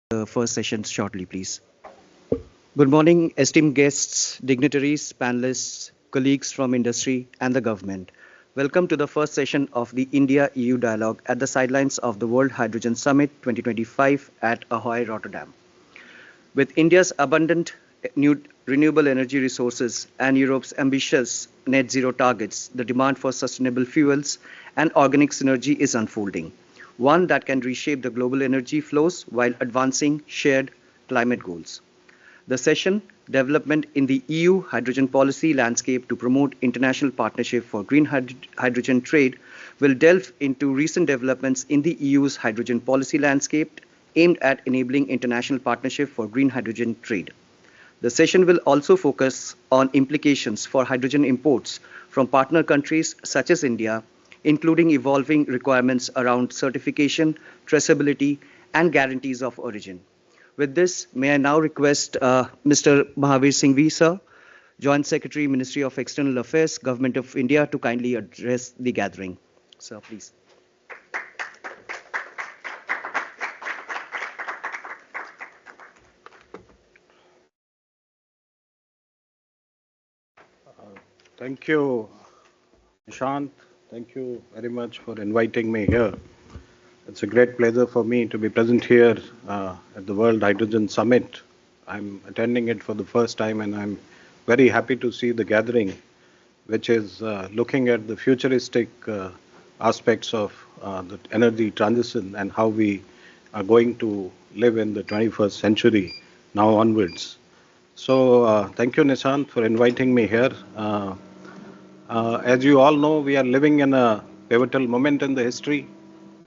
the first session shortly, please. Good morning, esteemed guests, dignitaries, panelists, colleagues from industry and the government. Welcome to the first session of the India-EU dialogue at the sidelines of the World Hydrogen Summit 2025 at Ahoy, Rotterdam. With India's abundant new renewable energy resources and Europe's ambitious net zero targets, the demand for sustainable fuels and organic synergy is unfolding, one that can reshape the global energy flows while advancing shared climate goals. The session, Development in the EU Hydrogen Policy Landscape to Promote International Partnership for Green Hydrogen Trade, will delve into recent developments in the EU's hydrogen policy landscape aimed at enabling international partnership for green hydrogen trade. The session will also focus on implications for hydrogen imports from partner countries such as India, including evolving requirements around certification, traceability, and guarantees of origin. With this, may I now request Mr. Mahavir Singhvi, sir, Joint Secretary, Ministry of External Affairs, Government of India, to kindly address the gathering. Sir, please. Thank you, Nishaanth. Thank you very much for inviting me here. It's a great pleasure for me to be present here at the World Hydrogen Summit. I'm attending it for the first time, and I'm very happy to see the gathering, which is looking at the futuristic aspects of the energy transition and how we are going to live in the 21st century now onwards. So thank you, Nishaanth, for inviting me here. As you all know, we are living in a pivotal moment in the history.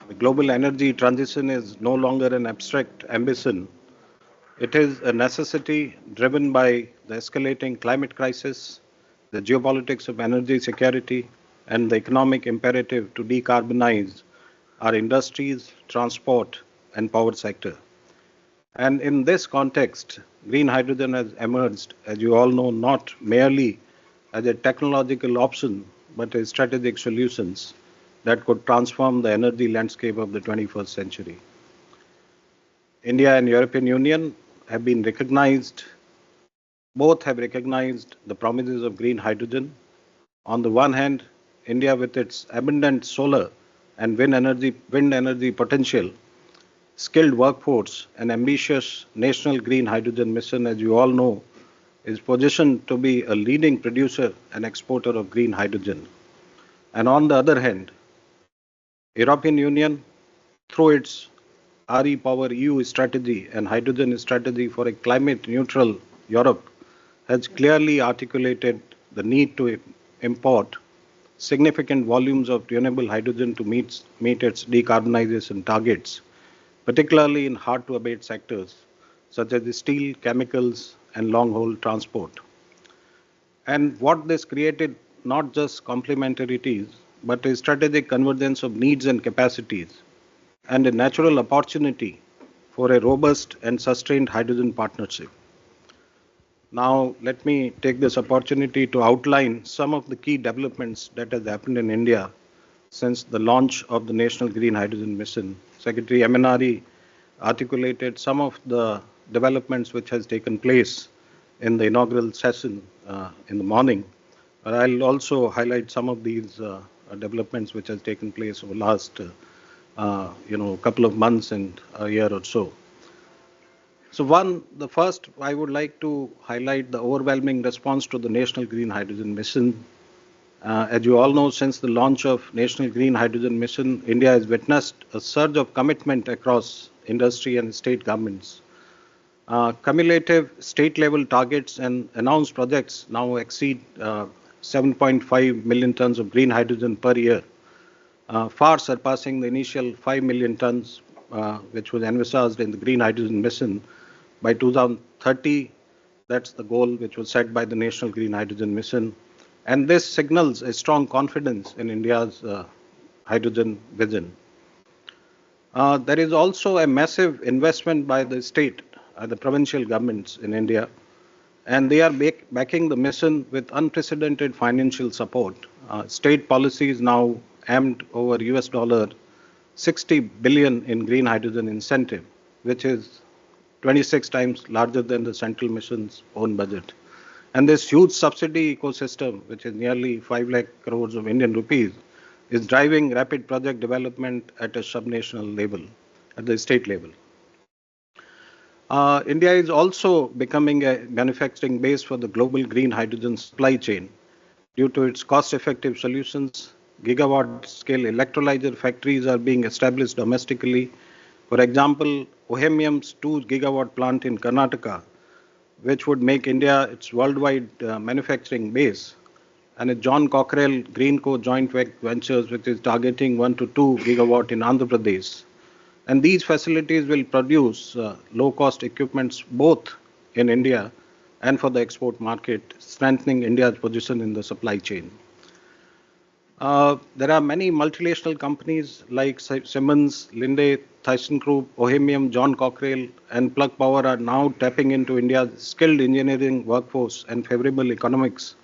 The global energy transition is no longer an abstract ambition. It is a necessity driven by the escalating climate crisis, the geopolitics of energy security, and the economic imperative to decarbonize our industries, transport, and power sector. And in this context, green hydrogen has emerged, as you all know, not merely as a technological option, but as strategic solutions that could transform the energy landscape of the 21st century. India and European Union have been recognized, both have recognized the promises of green hydrogen. On the one hand, India with its abundant solar and wind energy potential, skilled workforce, and ambitious national green hydrogen mission, as you all know, is positioned to be a leading producer and exporter of green hydrogen. And on the other hand, European Union, through its RE-Power EU strategy and hydrogen strategy for a climate-neutral Europe, has clearly articulated the need to import significant volumes of renewable hydrogen to meet its decarbonization targets, particularly in hard-to-abate sectors such as steel, chemicals, and long-haul transport. And what this created, not just complementarities, but a strategic convergence of needs and capacities, and a natural opportunity for a robust and sustained hydrogen partnership. Now, let me take this opportunity to outline some of the key developments that has happened in India since the launch of the National Green Hydrogen Mission. Secretary MNRE articulated some of the developments which has taken place in the inaugural session in the morning. But I'll also highlight some of these developments which has taken place over the last couple of months and a year or so. So the first, I would like to highlight the overwhelming response to the National Green Hydrogen Mission. As you all know, since the launch of National Green Hydrogen Mission, India has witnessed a surge of commitment across industry and state governments. Cumulative state-level targets and announced projects now exceed 7.5 million tons of green hydrogen per year, far surpassing the initial 5 million tons which was envisaged in the Green Hydrogen Mission. By 2030, that's the goal which was set by the National Green Hydrogen Mission. And this signals a strong confidence in India's hydrogen vision. There is also a massive investment by the state, the provincial governments in India, and they are backing the mission with unprecedented financial support. State policies now aimed over $60 billion in green hydrogen incentive, which is 26 times larger than the central mission's own budget. And this huge subsidy ecosystem, which is nearly 5 lakh crores of Indian rupees, is driving rapid project development at a subnational level, at the state level. India is also becoming a manufacturing base for the global green hydrogen supply chain due to its cost-effective solutions. Gigawatt-scale electrolyzer factories are being established domestically. For example, Ohemium's 2 gigawatt plant in Karnataka, which would make India its worldwide manufacturing base, and a John Cockerell Greenco joint ventures, which is targeting 1 to 2 gigawatt in Andhra Pradesh. And these facilities will produce low-cost equipments both in India and for the export market, strengthening India's position in the supply chain. There are many multinational companies like Siemens, Linde, Thyssenkrupp, Ohemium, John Cockerell, and Plug Power are now tapping into India's skilled engineering workforce and favorable economics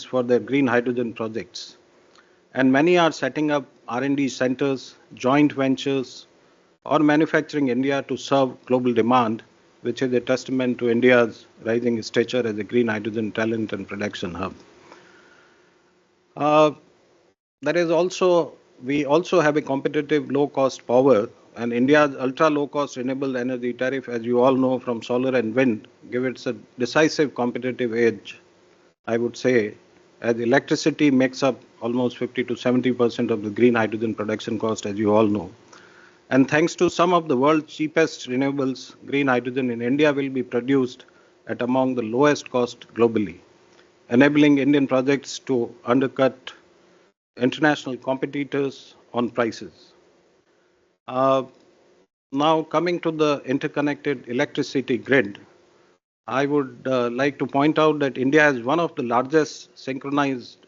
for their green hydrogen projects. And many are setting up R&D centers, joint ventures, or manufacturing India to serve global demand, which is a testament to India's rising stature as a green hydrogen talent and production hub. We also have a competitive low-cost power, and India's ultra-low-cost renewable energy tariff, as you all know from solar and wind, give it a decisive competitive edge, I would say, as electricity makes up almost 50 to 70% of the green hydrogen production cost, as you all know. And thanks to some of the world's cheapest renewables, green hydrogen in India will be produced at among the lowest cost globally, enabling Indian projects to undercut international competitors on prices. Now coming to the interconnected electricity grid, I would like to point out that India has one of the largest synchronized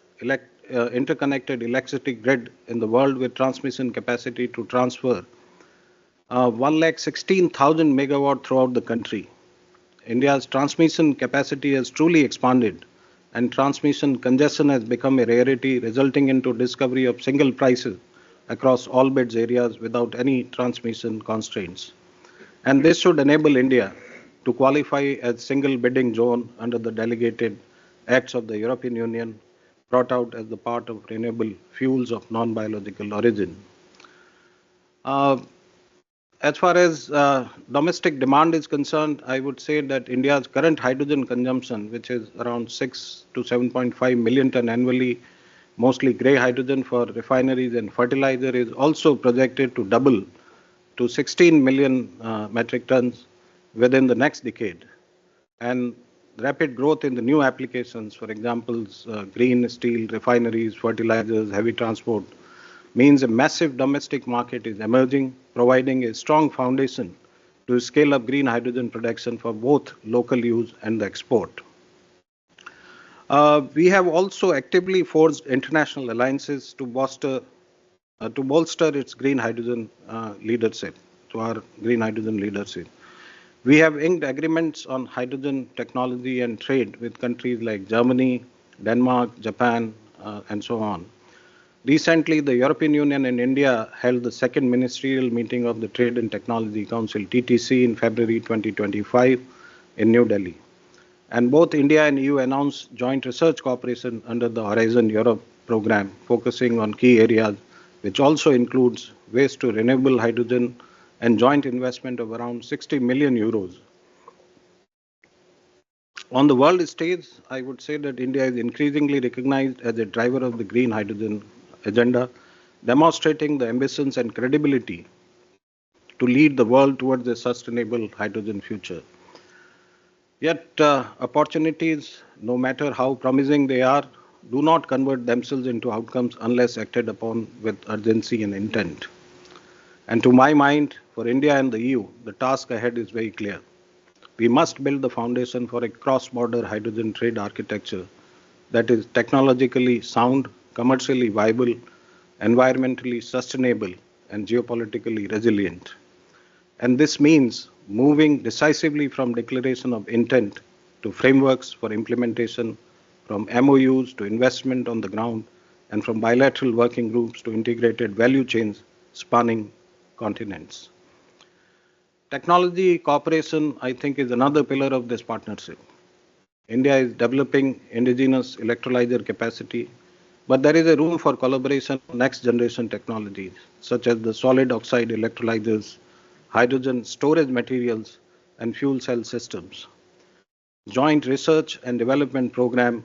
interconnected electricity grid in the world with transmission capacity to transfer 116,000 megawatt throughout the country. India's transmission capacity has truly expanded, and transmission congestion has become a rarity, resulting into discovery of single prices across all bids areas without any transmission constraints. And this should enable India to qualify as single bidding zone under the delegated acts of the European Union brought out as the part of renewable fuels of non-biological origin. As far as domestic demand is concerned, I would say that India's current hydrogen consumption, which is around 6 to 7.5 million ton annually, mostly grey hydrogen for refineries and fertilizer, is also projected to double to 16 million metric tons within the next decade. And rapid growth in the new applications, for example, green steel, refineries, fertilizers, heavy transport, means a massive domestic market is emerging, providing a strong foundation to scale up green hydrogen production for both local use and the export. We have also actively forged international alliances to bolster its green hydrogen leadership, to our green hydrogen leadership. We have inked agreements on hydrogen technology and trade with countries like Germany, Denmark, Japan, and so on. Recently, the European Union and India held the second ministerial meeting of the Trade and Technology Council, TTC, in February 2025 in New Delhi. And both India and EU announced joint research cooperation under the Horizon Europe program, focusing on key areas, which also includes waste to renewable hydrogen and joint investment of around 60 million euros. On the world stage, I would say that India is increasingly recognized as a driver of the green hydrogen agenda, demonstrating the ambitions and credibility to lead the world towards a sustainable hydrogen future. Yet, opportunities, no matter how promising they are, do not convert themselves into outcomes unless acted upon with urgency and intent. And to my mind, for India and the EU, the task ahead is very clear. We must build the foundation for a cross-border hydrogen trade architecture that is technologically sound, commercially viable, environmentally sustainable, and geopolitically resilient. And this means moving decisively from declaration of intent to frameworks for implementation, from MOUs to investment on the ground, and from bilateral working groups to integrated value chains spanning continents. Technology cooperation, I think, is another pillar of this partnership. India is developing indigenous electrolyzer capacity, but there is a room for collaboration on next generation technologies, such as the solid oxide electrolyzers, hydrogen storage materials, and fuel cell systems. Joint research and development program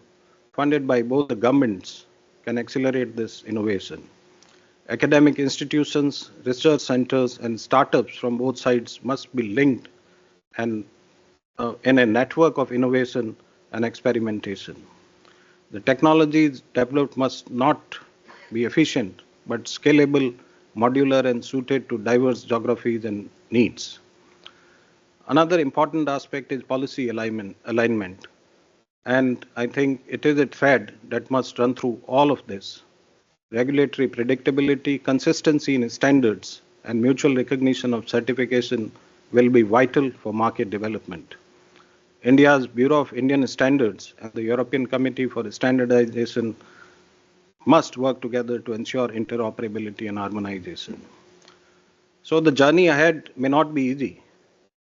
funded by both the governments can accelerate this innovation. Academic institutions, research centers, and startups from both sides must be linked and in a network of innovation and experimentation. The technologies developed must not be efficient, but scalable, modular, and suited to diverse geographies and needs. Another important aspect is policy alignment. And I think it is a thread that must run through all of this. Regulatory predictability, consistency in standards, and mutual recognition of certification will be vital for market development. India's Bureau of Indian Standards and the European Committee for Standardization must work together to ensure interoperability and harmonization. So the journey ahead may not be easy.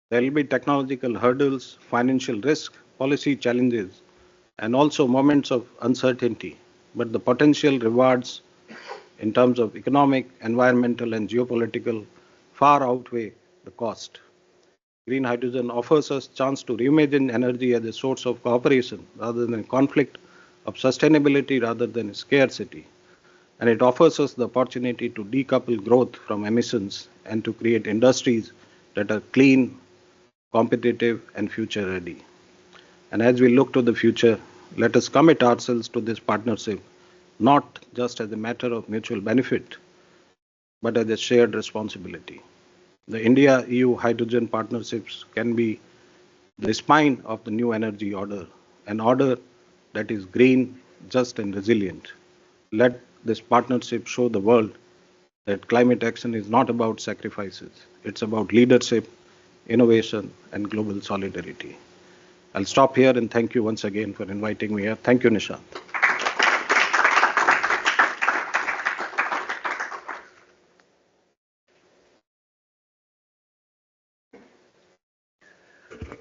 There will be technological hurdles, financial risk, policy challenges, and also moments of uncertainty. But the potential rewards in terms of economic, environmental, and geopolitical far outweigh the cost. Green hydrogen offers us chance to reimagine energy as a source of cooperation rather than conflict, of sustainability rather than scarcity. And it offers us the opportunity to decouple growth from emissions and to create industries that are clean, competitive, and future ready. And as we look to the future, let us commit ourselves to this partnership, not just as a matter of mutual benefit, but as a shared responsibility. The India-EU hydrogen partnerships can be the spine of the new energy order, an order that is green, just, and resilient. Let this partnership show the world that climate action is not about sacrifices. It's about leadership, innovation, and global solidarity. I'll stop here and thank you once again for inviting me here. Thank you, Nishaanth.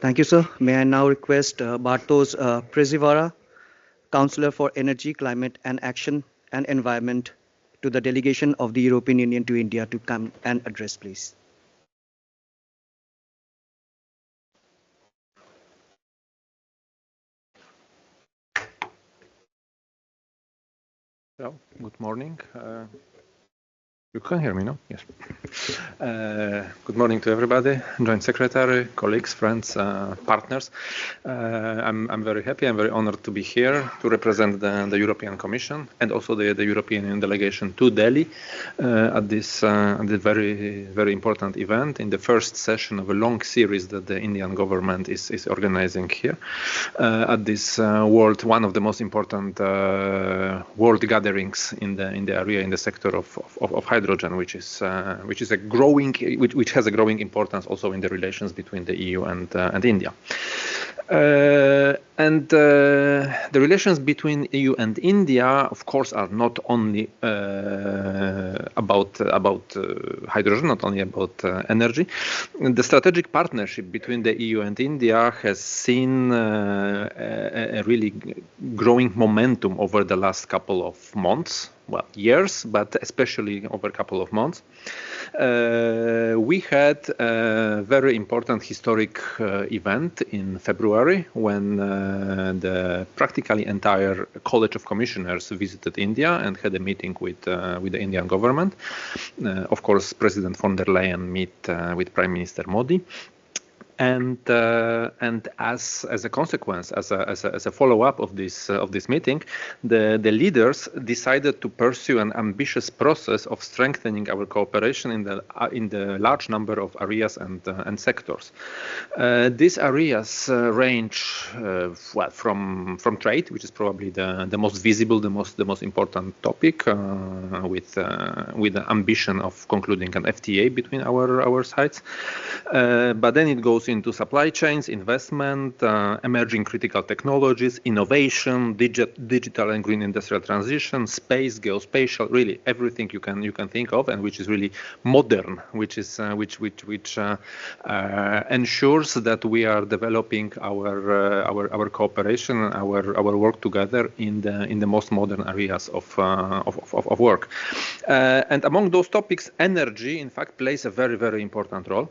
Thank you, sir. May I now request Bartosz Przywara, Counselor for Energy, Climate and Action and Environment to the delegation of the European Union to India to come and address, please. So, good morning. You can hear me, no? Yes. Good morning to everybody, Joint Secretary, colleagues, friends, partners. I'm very happy, I'm very honored to be here to represent the European Commission and also the European Union delegation to Delhi at this very, very important event in the first session of a long series that the Indian government is organizing here at this one of the most important world gatherings in the area, in the sector of hydrogen, which has a growing importance also in the relations between the EU and India. The relations between EU and India, of course, are not only about hydrogen, not only about energy. The strategic partnership between the EU and India has seen a really growing momentum over the last couple of months. Well, years, but especially over a couple of months. We had a very important historic event in February when the practically entire College of Commissioners visited India and had a meeting with the Indian government. Of course, President von der Leyen met with Prime Minister Modi. And as a consequence, as a follow-up of this meeting, the leaders decided to pursue an ambitious process of strengthening our cooperation in the large number of areas and sectors. These areas range from trade, which is probably the most visible, the most important topic, with the ambition of concluding an FTA between our sides. But then it goes into supply chains, investment, emerging critical technologies, innovation, digital and green industrial transition, space, geospatial, really everything you can think of, and which is really modern, which ensures that we are developing our cooperation, our work together in the most modern areas of work. And among those topics, energy, in fact, plays a very, very important role,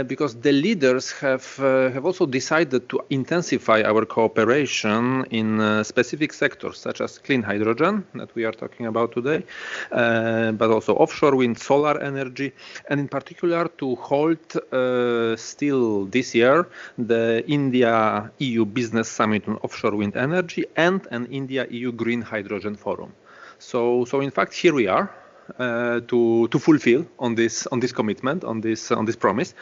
because the leaders have also decided to intensify our cooperation in specific sectors, such as clean hydrogen that we are talking about today, but also offshore wind, solar energy, and in particular to hold still this year the India-EU Business Summit on Offshore Wind Energy and an India-EU Green Hydrogen Forum. So in fact, here we are. To fulfill on this commitment, on this promise,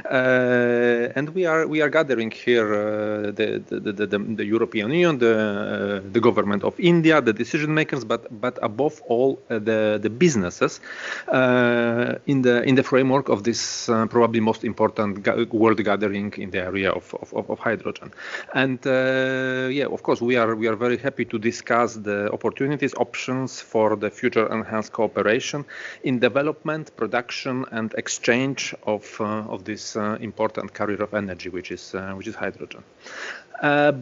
and we are gathering here the European Union, the government of India, the decision makers, but above all the businesses in the framework of this probably most important world gathering in the area of hydrogen. And of course, we are very happy to discuss the opportunities, options for the future enhanced cooperation in development, production, and exchange of this important carrier of energy, which is hydrogen.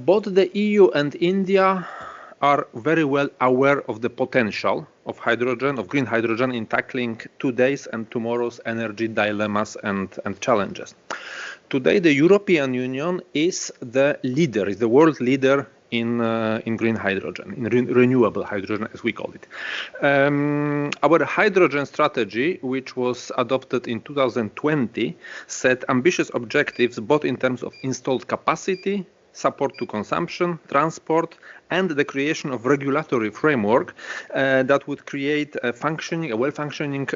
Both the EU and India are very well aware of the potential of hydrogen, of green hydrogen, in tackling today's and tomorrow's energy dilemmas and challenges. Today, the European Union is the world leader in green hydrogen, in renewable hydrogen, as we call it. Our hydrogen strategy, which was adopted in 2020, set ambitious objectives both in terms of installed capacity, support to consumption, transport, and the creation of regulatory framework that would create a well-functioning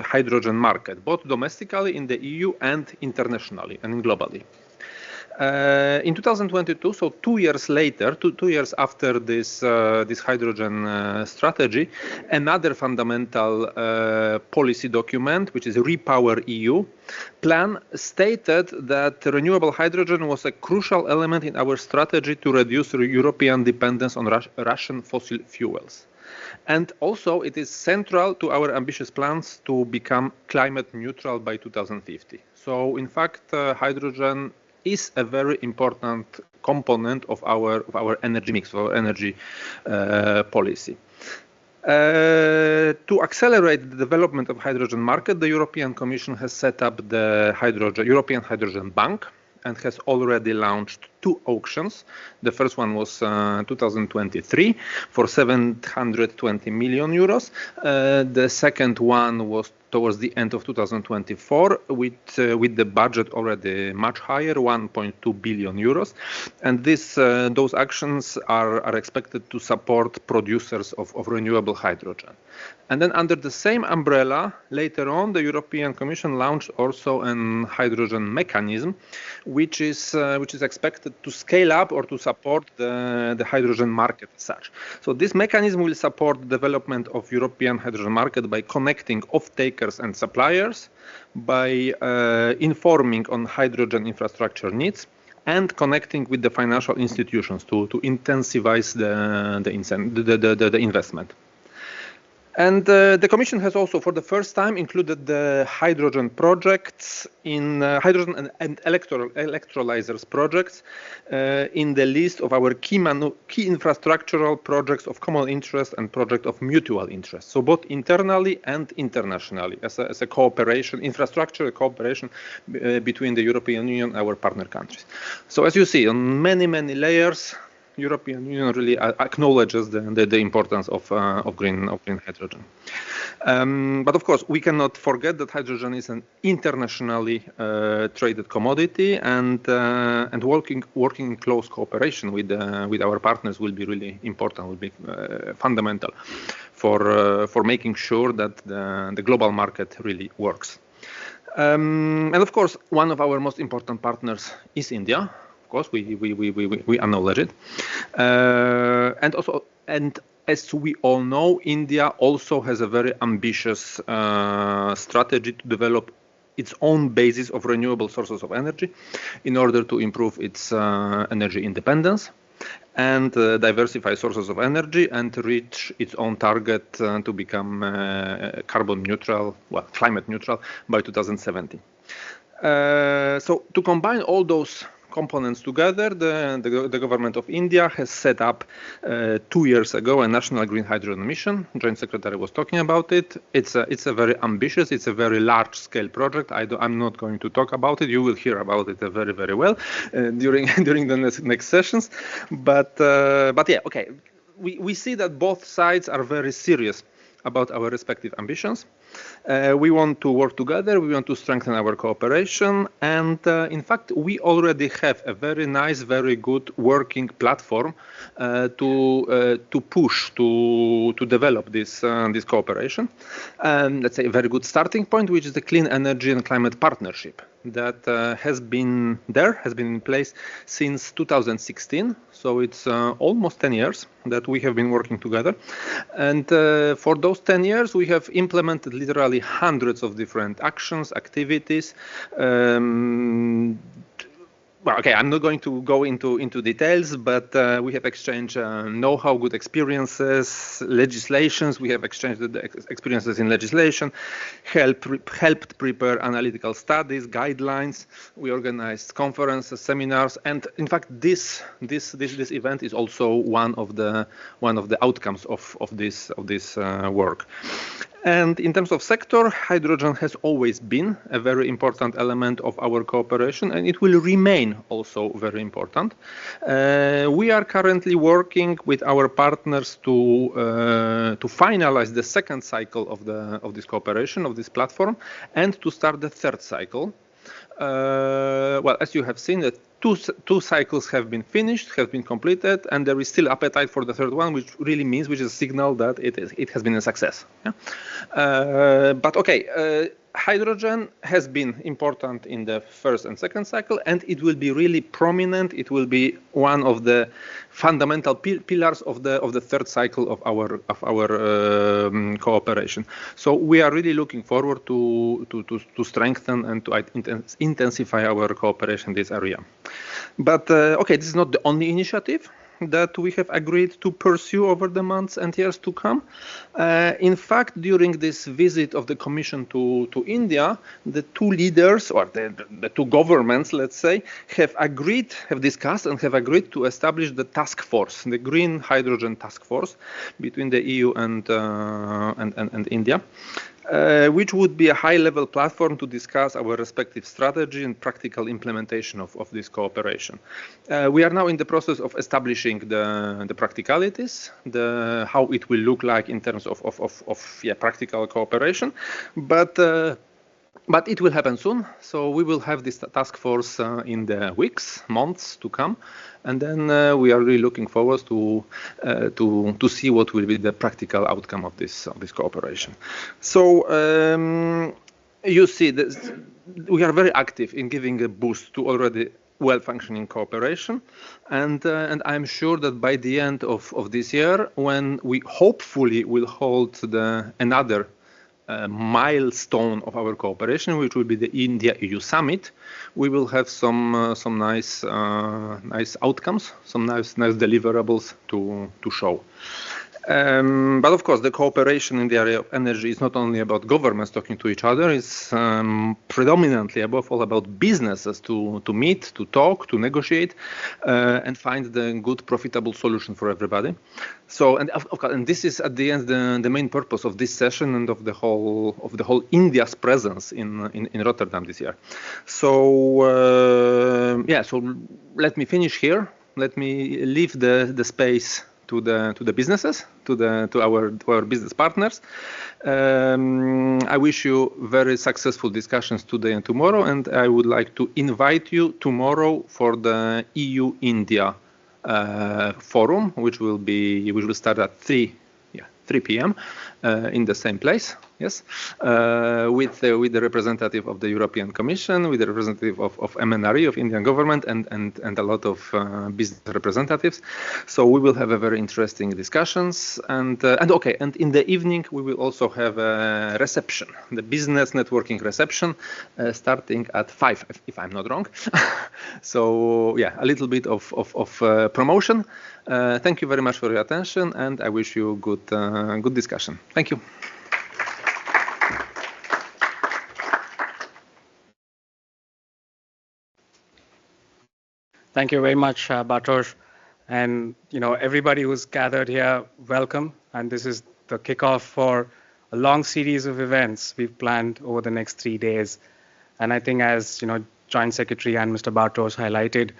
hydrogen market, both domestically in the EU and internationally and globally. In 2022, so 2 years later, two years after this hydrogen strategy, another fundamental policy document, which is Repower EU plan, stated that renewable hydrogen was a crucial element in our strategy to reduce European dependence on Russian fossil fuels. And also, it is central to our ambitious plans to become climate neutral by 2050. So, in fact, hydrogen is a very important component of our energy mix, of our energy policy. To accelerate the development of hydrogen market, the European Commission has set up the European Hydrogen Bank and has already launched 2 auctions. The first one was 2023 for 720 million euros. The second one was towards the end of 2024 with the budget already much higher, 1.2 billion euros. And those actions are expected to support producers of renewable hydrogen. And then under the same umbrella, later on, the European Commission launched also an hydrogen mechanism, which is expected to scale up or to support the hydrogen market as such. So this mechanism will support the development of European hydrogen market by connecting off-takers and suppliers, by informing on hydrogen infrastructure needs, and connecting with the financial institutions to intensify the investment. And the Commission has also, for the first time, included the hydrogen projects in hydrogen and electrolyzers projects in the list of our key infrastructural projects of common interest and project of mutual interest. So both internally and internationally, as a cooperation, infrastructure cooperation between the European Union and our partner countries. So as you see, on many layers, European Union really acknowledges the importance of green hydrogen. But of course, we cannot forget that hydrogen is an internationally traded commodity, and working in close cooperation with our partners will be really important, will be fundamental for making sure that the global market really works. And of course, one of our most important partners is India. Of course, we acknowledge it, and as we all know, India also has a very ambitious strategy to develop its own basis of renewable sources of energy in order to improve its energy independence and diversify sources of energy and reach its own target to become carbon neutral, well, climate neutral by 2070. So to combine all those components together, the government of India has set up 2 years ago a national green hydrogen mission. Joint Secretary was talking about it. It's a very ambitious, it's a very large scale project. I'm not going to talk about it. You will hear about it very, very well during the next sessions. But yeah, okay. We see that both sides are very serious about our respective ambitions. We want to work together, we want to strengthen our cooperation, and in fact we already have a very nice, very good working platform to push to develop this cooperation. Let's say a very good starting point, which is the Clean Energy and Climate Partnership that has been in place since 2016. So it's almost 10 years that we have been working together. And for those 10 years, we have implemented literally hundreds of different actions, activities. Well, okay, I'm not going to go into details, but we have exchanged know-how, good experiences, legislations. We have exchanged the experiences in legislation, helped prepare analytical studies, guidelines. We organized conferences, seminars, and in fact, this event is also one of the outcomes of this work. And in terms of sector, hydrogen has always been a very important element of our cooperation, and it will remain also very important. We are currently working with our partners to finalize the second cycle of this cooperation, of this platform, and to start the third cycle. Well, as you have seen, the two cycles have been finished, have been completed, and there is still appetite for the third one, which is a signal that it has been a success. Yeah? But okay, hydrogen has been important in the first and second cycle, and it will be really prominent. It will be one of the fundamental pillars of the third cycle of our cooperation. So we are really looking forward to strengthen and to intensify our cooperation in this area. But okay, this is not the only initiative that we have agreed to pursue over the months and years to come. In fact, during this visit of the Commission to India, the two leaders, or the two governments, let's say, have discussed and have agreed to establish the task force, the Green Hydrogen Task Force between the EU and India. Which would be a high-level platform to discuss our respective strategy and practical implementation of this cooperation. We are now in the process of establishing the practicalities, how it will look like in terms of practical cooperation, but it will happen soon. So we will have this task force in the weeks, months to come, and then we are really looking forward to see what will be the practical outcome of this cooperation. So you see, we are very active in giving a boost to already well-functioning cooperation, and I'm sure that by the end of this year, when we hopefully will hold another milestone of our cooperation, which will be the India-EU summit, we will have some nice outcomes, some nice deliverables to show. But of course, the cooperation in the area of energy is not only about governments talking to each other, it's predominantly, above all, about businesses to meet, to talk, to negotiate, and find the good, profitable solution for everybody. So, and of course, and this is at the end the main purpose of this session and of the whole India's presence in Rotterdam this year. So so let me finish here. Let me leave the space to the businesses, to our business partners. I wish you very successful discussions today and tomorrow, and I would like to invite you tomorrow for the EU-India forum, which will start at 3 p.m. In the same place. Yes, with the representative of the European Commission, with the representative of MNRE, of Indian government, and a lot of business representatives. So we will have a very interesting discussions. And in the evening we will also have a reception, the business networking reception, starting at 5, if I'm not wrong. So yeah, a little bit of promotion. Thank you very much for your attention, and I wish you good discussion. Thank you. Thank you very much, Bartosz. And everybody who's gathered here, welcome. And this is the kickoff for a long series of events we've planned over the next 3 days. And I think, as Joint Secretary and Mr. Bartosz highlighted,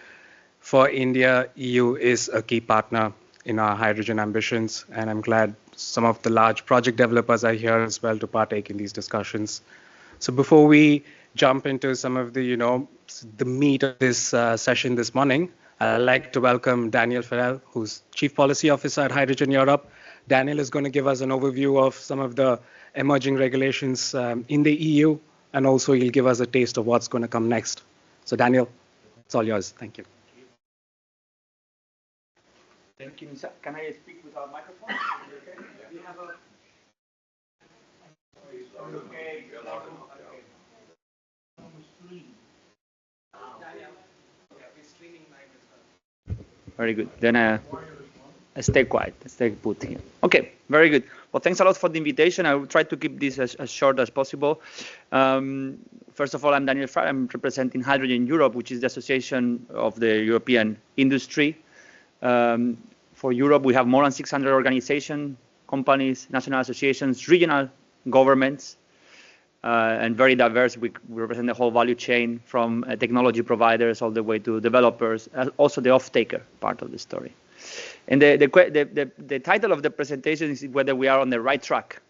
for India, EU is a key partner in our hydrogen ambitions. And I'm glad some of the large project developers are here as well to partake in these discussions. So before we jump into some of the meat of this session this morning, I'd like to welcome Daniel Fraile, who's Chief Policy Officer at Hydrogen Europe. Daniel is going to give us an overview of some of the emerging regulations in the EU, and also he'll give us a taste of what's going to come next. So Daniel, it's all yours. Thank you. Thank you, Nisa. Can I speak without microphone? Okay. We have a... Okay. Very good. Then I stay quiet. Stay put here. Okay. Very good. Well, thanks a lot for the invitation. I will try to keep this as short as possible. First of all, I'm Daniel Fraile. I'm representing Hydrogen Europe, which is the association of the European industry. For Europe, we have more than 600 organizations, companies, national associations, regional governments, and very diverse. We represent the whole value chain from technology providers all the way to developers, also the off-taker part of the story. And the title of the presentation is whether we are on the right track.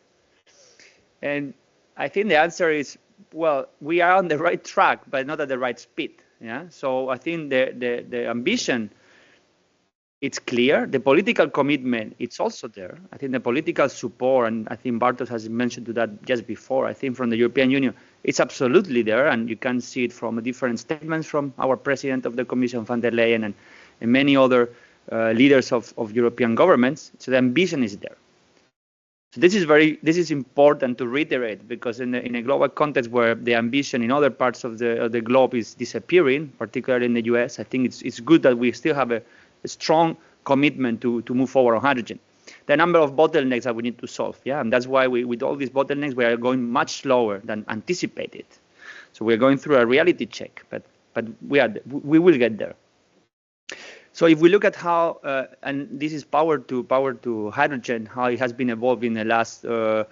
And I think the answer is, well, we are on the right track, but not at the right speed. Yeah. So I think the ambition, it's clear. The political commitment, it's also there. I think the political support, and I think Bartosz has mentioned to that just before, I think from the European Union, it's absolutely there. And you can see it from different statements from our president of the Commission, van der Leyen, and many other leaders of European governments. So the ambition is there. So this is important to reiterate, because in a global context where the ambition in other parts of the globe is disappearing, particularly in the US, I think it's good that we still have a strong commitment to move forward on hydrogen. The number of bottlenecks that we need to solve, yeah, and that's why with all these bottlenecks, we are going much slower than anticipated. So we're going through a reality check, but we will get there. So if we look at how, and this is power to hydrogen, how it has been evolving in the last 4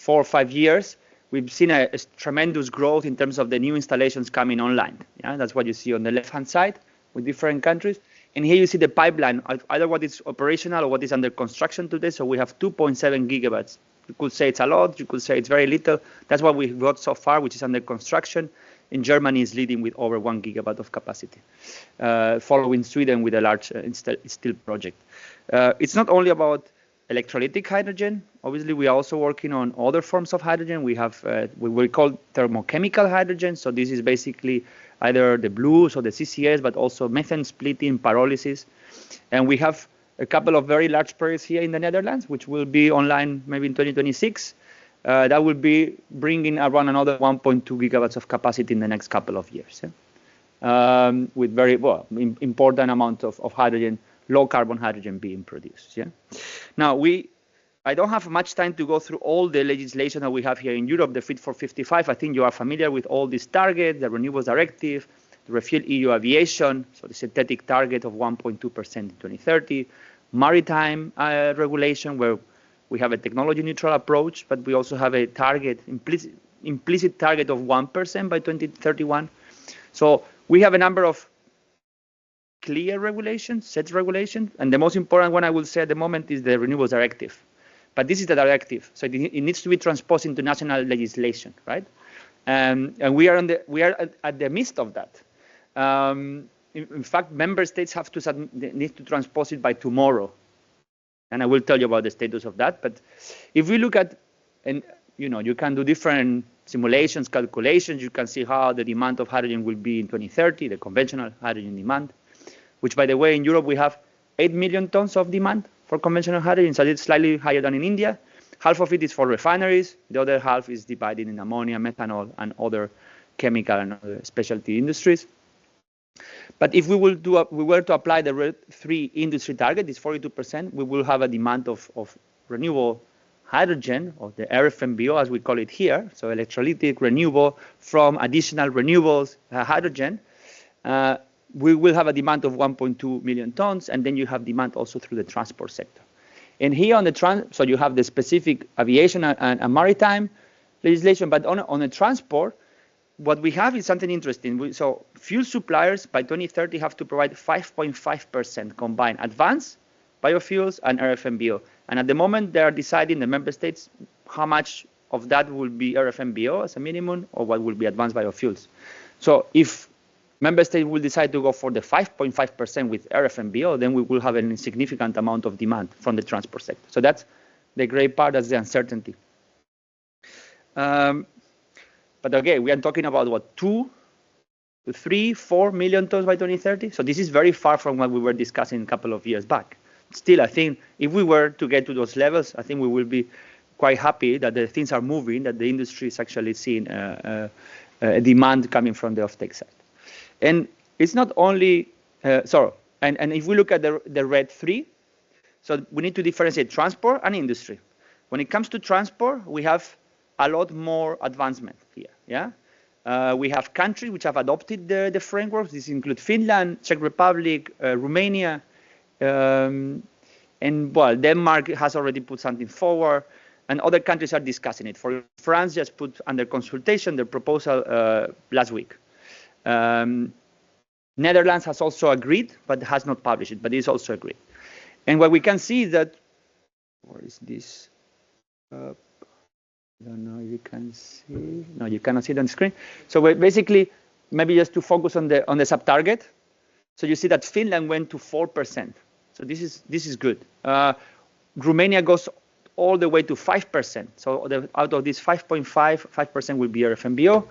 or 5 years, we've seen a tremendous growth in terms of the new installations coming online. Yeah, that's what you see on the left-hand side with different countries. And here you see the pipeline, either what is operational or what is under construction today. So we have 2.7 gigawatts. You could say it's a lot, you could say it's very little. That's what we've got so far, which is under construction. In Germany is leading with over 1 gigawatt of capacity, following Sweden with a large steel project. It's not only about electrolytic hydrogen. Obviously, we are also working on other forms of hydrogen. We have what we call thermochemical hydrogen. So this is basically either the blues or the CCS, but also methane splitting, pyrolysis. And we have a couple of very large projects here in the Netherlands, which will be online maybe in 2026. That will be bringing around another 1.2 gigawatts of capacity in the next couple of years, yeah? With very important amount of hydrogen, low carbon hydrogen being produced. Yeah. Now I don't have much time to go through all the legislation that we have here in Europe, the Fit for 55. I think you are familiar with all these targets, the Renewables Directive, the Refuel EU Aviation, so the synthetic target of 1.2% in 2030, maritime regulation, where we have a technology neutral approach, but we also have a target, implicit target of 1% by 2031. So we have a number of clear regulations, set regulations, and the most important one I will say at the moment is the Renewables Directive. But this is the directive, so it needs to be transposed into national legislation, right? And we are at the midst of that. In fact, member states need to transpose it by tomorrow, and I will tell you about the status of that. But if we look at, and you can do different simulations, calculations. You can see how the demand of hydrogen will be in 2030, the conventional hydrogen demand, which, by the way, in Europe we have 8 million tons of demand for conventional hydrogen, so it's slightly higher than in India. Half of it is for refineries. The other half is divided in ammonia, methanol, and other chemical and other specialty industries. But if we were to apply the RED III industry target, this 42%, we will have a demand of renewable hydrogen, or the RFNBO as we call it here, so electrolytic, renewable, from additional renewables hydrogen. We will have a demand of 1.2 million tons, and then you have demand also through the transport sector. And here on the so you have the specific aviation and maritime legislation, but on the transport, what we have is something interesting. So fuel suppliers by 2030 have to provide 5.5% combined advanced biofuels and RFNBO. And at the moment, they are deciding, the member states, how much of that will be RFNBO as a minimum, or what will be advanced biofuels. So if member states will decide to go for the 5.5% with RFNBO, then we will have a significant amount of demand from the transport sector. So that's the great part, that's the uncertainty. But again, we are talking about what, 2 to 3, 4 million tons by 2030. So this is very far from what we were discussing a couple of years back. Still, I think if we were to get to those levels, I think we will be quite happy that the things are moving, that the industry is actually seeing a demand coming from the offtake side. And it's not only, and if we look at the RED III, so we need to differentiate transport and industry. When it comes to transport, we have a lot more advancement here. Yeah, we have countries which have adopted the frameworks. These include Finland, Czech Republic, Romania, and well, Denmark has already put something forward, and other countries are discussing it. For France, just put under consultation their proposal last week. Netherlands has also agreed, but has not published it, but it's also agreed. And what we can see is that, where is this? I don't know if you can see. No, you cannot see it on the screen. So we're basically, maybe just to focus on the sub-target. So you see that Finland went to 4%. So this is good. Romania goes all the way to 5%. So out of this 5.5, 5% will be RFNBO.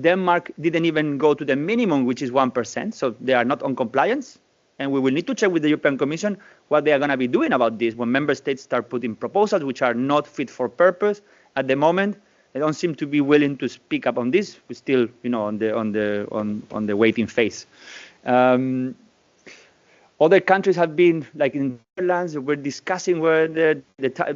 Denmark didn't even go to the minimum, which is 1%. So they are not on compliance. And we will need to check with the European Commission what they are going to be doing about this when member states start putting proposals which are not fit for purpose. At the moment, they don't seem to be willing to speak up on this. We're still, on the waiting phase. Other countries have been, like in the Netherlands, we're discussing where the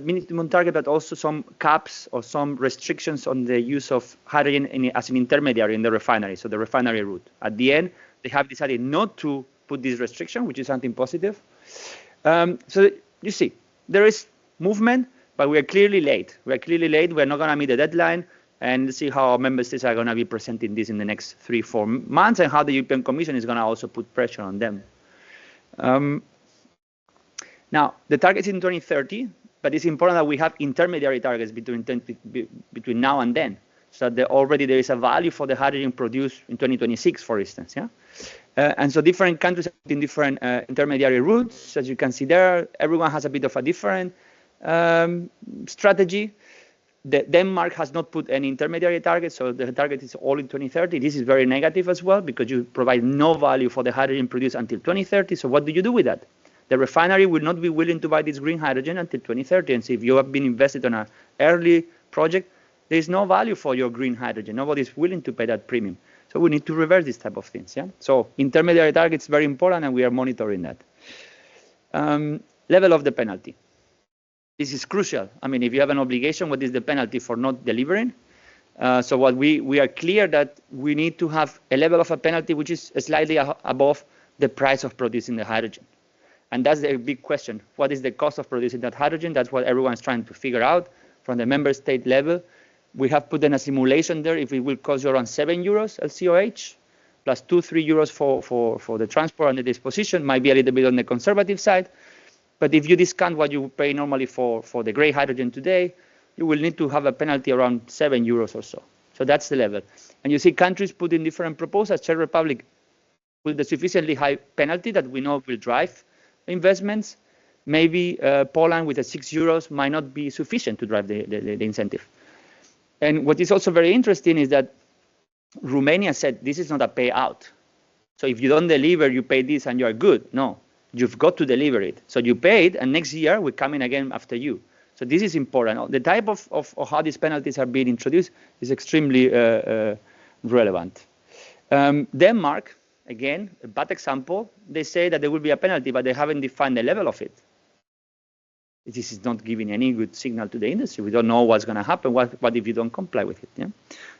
minimum target, but also some caps or some restrictions on the use of hydrogen as an intermediary in the refinery, so the refinery route. At the end, they have decided not to put this restriction, which is something positive. So you see, there is movement, but we are clearly late. We are clearly late. We're not going to meet the deadline, and see how member states are going to be presenting this in the next 3-4 months, and how the European Commission is going to also put pressure on them. Now, the target is in 2030, but it's important that we have intermediary targets between now and then, so that already there is a value for the hydrogen produced in 2026, for instance. Yeah. And so different countries have in different intermediary routes. As you can see there, everyone has a bit of a different strategy. Denmark has not put any intermediary target, so the target is all in 2030. This is very negative as well, because you provide no value for the hydrogen produced until 2030. So what do you do with that? The refinery will not be willing to buy this green hydrogen until 2030. And so if you have been invested on an early project, there is no value for your green hydrogen. Nobody is willing to pay that premium. So we need to reverse this type of things. Yeah. So intermediary targets very important, and we are monitoring that. Level of the penalty. This is crucial. I mean, if you have an obligation, what is the penalty for not delivering? So what we are clear that we need to have a level of a penalty which is slightly above the price of producing the hydrogen. And that's the big question. What is the cost of producing that hydrogen? That's what everyone's trying to figure out from the member state level. We have put in a simulation there. If it will cost you around 7 euros LCOH, plus 2-3 euros for the transport and the disposition, might be a little bit on the conservative side. But if you discount what you pay normally for the grey hydrogen today, you will need to have a penalty around 7 euros or so. So that's the level. And you see countries put in different proposals. Czech Republic with a sufficiently high penalty that we know will drive investments. Maybe Poland with a 6 euros might not be sufficient to drive the incentive. And what is also very interesting is that Romania said this is not a payout. So if you don't deliver, you pay this and you are good. No, you've got to deliver it. So you paid, and next year we're coming again after you. So this is important. The type of how these penalties are being introduced is extremely relevant. Denmark, again, a bad example. They say that there will be a penalty, but they haven't defined the level of it. This is not giving any good signal to the industry. We don't know what's going to happen. What if you don't comply with it? Yeah?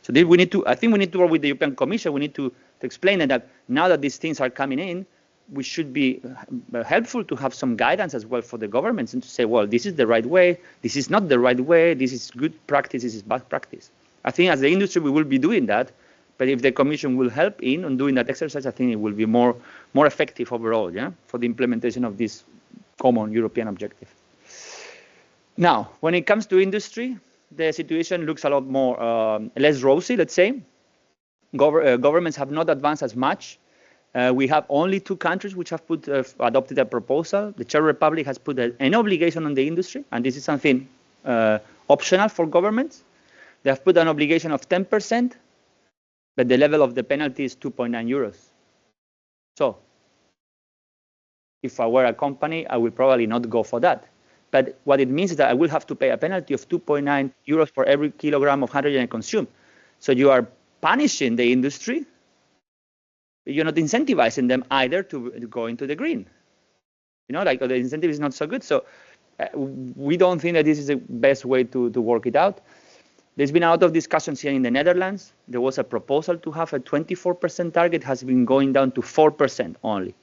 So we need to. I think we need to work with the European Commission. We need to explain that now that these things are coming in, we should be helpful to have some guidance as well for the governments and to say, well, this is the right way. This is not the right way. This is good practice. This is bad practice. I think as the industry, we will be doing that. But if the Commission will help on doing that exercise, I think it will be more effective overall, yeah, for the implementation of this common European objective. Now, when it comes to industry, the situation looks a lot more less rosy, let's say. Governments have not advanced as much. We have only 2 countries which have adopted a proposal. The Czech Republic has put an obligation on the industry, and this is something optional for governments. They have put an obligation of 10%, but the level of the penalty is 2.9 euros. So if I were a company, I would probably not go for that. But what it means is that I will have to pay a penalty of 2.9 euros for every kilogram of hydrogen I consume. So you are punishing the industry. You're not incentivizing them either to go into the green. You know, like the incentive is not so good. So we don't think that this is the best way to work it out. There's been a lot of discussions here in the Netherlands. There was a proposal to have a 24% target, has been going down to 4% only.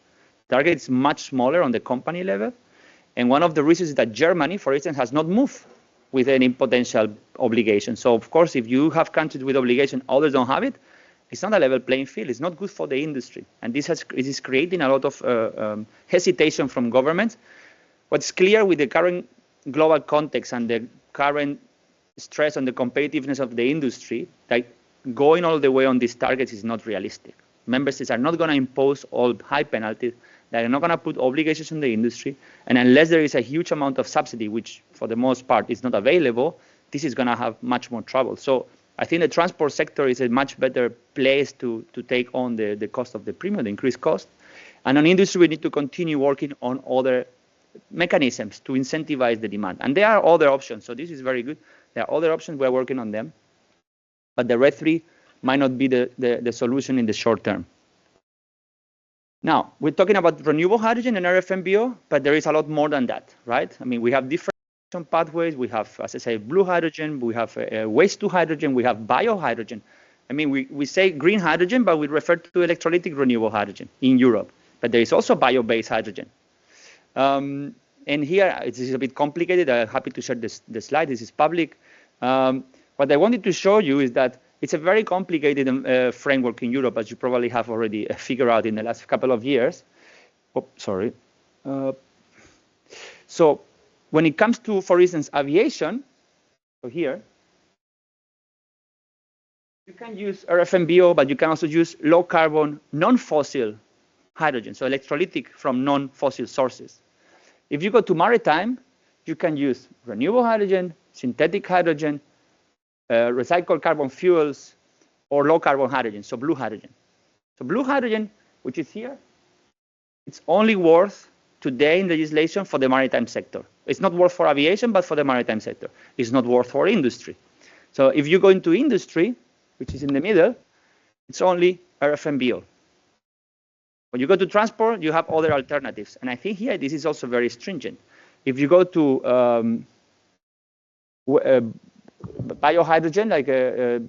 Target is much smaller on the company level. And one of the reasons is that Germany, for instance, has not moved with any potential obligation. So, of course, if you have countries with obligation, others don't have it, it's not a level playing field. It's not good for the industry. And this is creating a lot of hesitation from governments. What's clear with the current global context and the current stress on the competitiveness of the industry, like going all the way on these targets is not realistic. Member states are not going to impose all high penalties. They're not going to put obligations on the industry. And unless there is a huge amount of subsidy, which for the most part is not available, this is going to have much more trouble. So I think the transport sector is a much better place to take on the cost of the premium, the increased cost. And on industry, we need to continue working on other mechanisms to incentivize the demand. And there are other options. So this is very good. There are other options. We're working on them. But the RED III might not be the solution in the short term. Now, we're talking about renewable hydrogen and RFNBO, but there is a lot more than that, right? I mean, we have different pathways. We have, as I say, blue hydrogen. We have waste to hydrogen. We have biohydrogen. I mean, we say green hydrogen, but we refer to electrolytic renewable hydrogen in Europe. But there is also bio-based hydrogen. And here, this is a bit complicated. I'm happy to share the slide. This is public. What I wanted to show you is that it's a very complicated framework in Europe, as you probably have already figured out in the last couple of years. Oh, sorry. So when it comes to, for instance, aviation, so here, you can use RFNBO, but you can also use low carbon, non-fossil hydrogen, so electrolytic from non-fossil sources. If you go to maritime, you can use renewable hydrogen, synthetic hydrogen, recycled carbon fuels, or low carbon hydrogen, so blue hydrogen. So blue hydrogen, which is here, it's only worth today in legislation for the maritime sector. It's not worth for aviation, but for the maritime sector. It's not worth for industry. So if you go into industry, which is in the middle, it's only RFNBO. When you go to transport, you have other alternatives. And I think here, this is also very stringent. If you go to biohydrogen, like